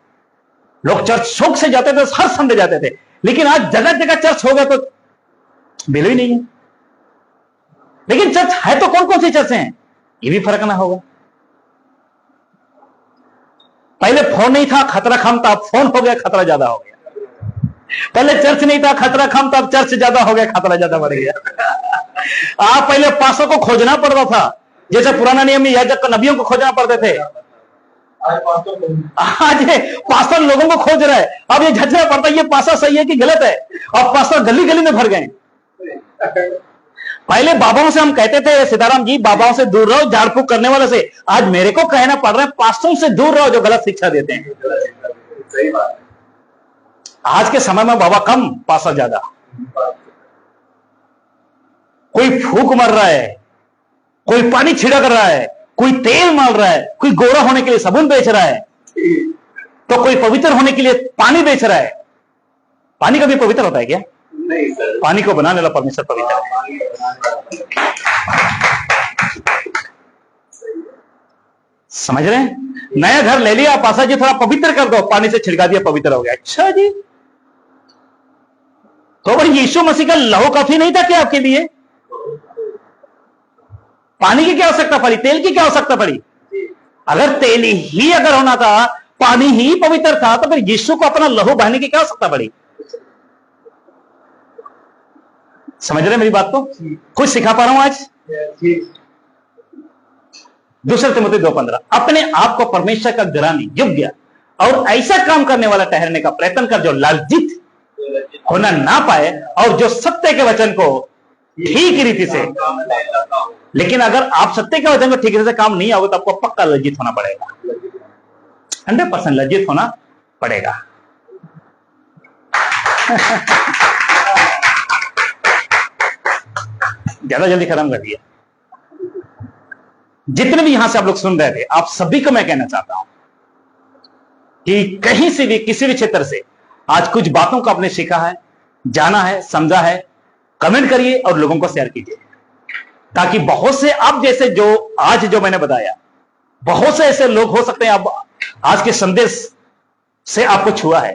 लोग चर्च शौक से जाते थे, हर संडे जाते थे। लेकिन आज जगह जगह चर्च हो गया तो बिल ही नहीं है। लेकिन चर्च है तो कौन कौन सी चर्च हैं, ये भी फर्क ना होगा। पहले फोन नहीं था, खतरा कम था, अब फोन हो गया, खतरा ज्यादा हो गया। पहले चर्च नहीं था, खतरा कम था, अब चर्च ज्यादा हो गया, खतरा ज्यादा बढ़ गया। आप पहले पासों को खोजना पड़ता था, जैसे पुराना नियम में याजक नबियों को खोजना पड़ते थे। आज पास्टर लोगों को खोज रहा है। अब ये झंझना पड़ता है, ये पास्टर सही है कि गलत है। अब पास्टर गली गली में भर गए। पहले बाबाओं से हम कहते थे, सीताराम जी बाबाओं से दूर रहो, झाड़ फूक करने वाले से। आज मेरे को कहना पड़ रहा है, पास्टरों से दूर रहो जो गलत शिक्षा देते हैं। सही बात। आज के समय में बाबा कम, पास्टर ज्यादा। कोई फूक मर रहा है, कोई पानी छिड़क रहा है, कोई तेल मार रहा है, कोई गोरा होने के लिए साबुन बेच रहा है, तो कोई पवित्र होने के लिए पानी बेच रहा है। पानी कभी पवित्र होता है क्या? नहीं सर। पानी को बनाने वाला परमेश्वर पवित्र है। समझ रहे हैं? नया घर ले लिया, पासा जी थोड़ा पवित्र कर दो, पानी से छिड़का दिया, पवित्र हो गया। अच्छा जी, तो भाई यीशु मसीह का लहू काफी नहीं था क्या आपके लिए? पानी की क्या आवश्यकता पड़ी? तेल की क्या आवश्यकता पड़ी? अगर तेल ही अगर होना था, पानी ही पवित्र था, तो फिर यीशु को अपना लहू बहाने की क्या आवश्यकता पड़ी? समझ रहे मेरी बात को? कुछ सिखा पा रहा हूं आज? दूसरा तिमोथी 2:15, अपने आप को परमेश्वर का घराने योग्य और ऐसा काम करने वाला ठहरने का प्रयत्न कर जो लालजित होना ना पाए, और जो सत्य के वचन को ठीक रीति से। लेकिन अगर आप सत्य के वचन को ठीक रीति से काम नहीं आओगे तो आपको पक्का लज्जित होना पड़ेगा, 100% लज्जित होना पड़ेगा। ज्यादा जल्दी खत्म कर दिया। जितने भी यहां से आप लोग सुन रहे थे, आप सभी को मैं कहना चाहता हूं कि कहीं से भी, किसी भी क्षेत्र से आज कुछ बातों को आपने सीखा है, जाना है, समझा है, कमेंट करिए और लोगों को शेयर कीजिए, ताकि बहुत से आप जैसे जो आज जो मैंने बताया, बहुत से ऐसे लोग हो सकते हैं अब आज के संदेश से आपको छुआ है,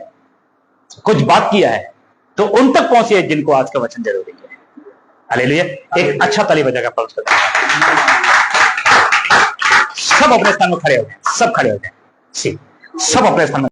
कुछ बात किया है, तो उन तक पहुंचिए जिनको आज का वचन जरूरी है। हालेलुया। एक अच्छा ताली बजाकर परोस करते हैं। सब अपने स्थान में खड़े हो जाए, सब खड़े हो जाए, सब अपने स्थान में।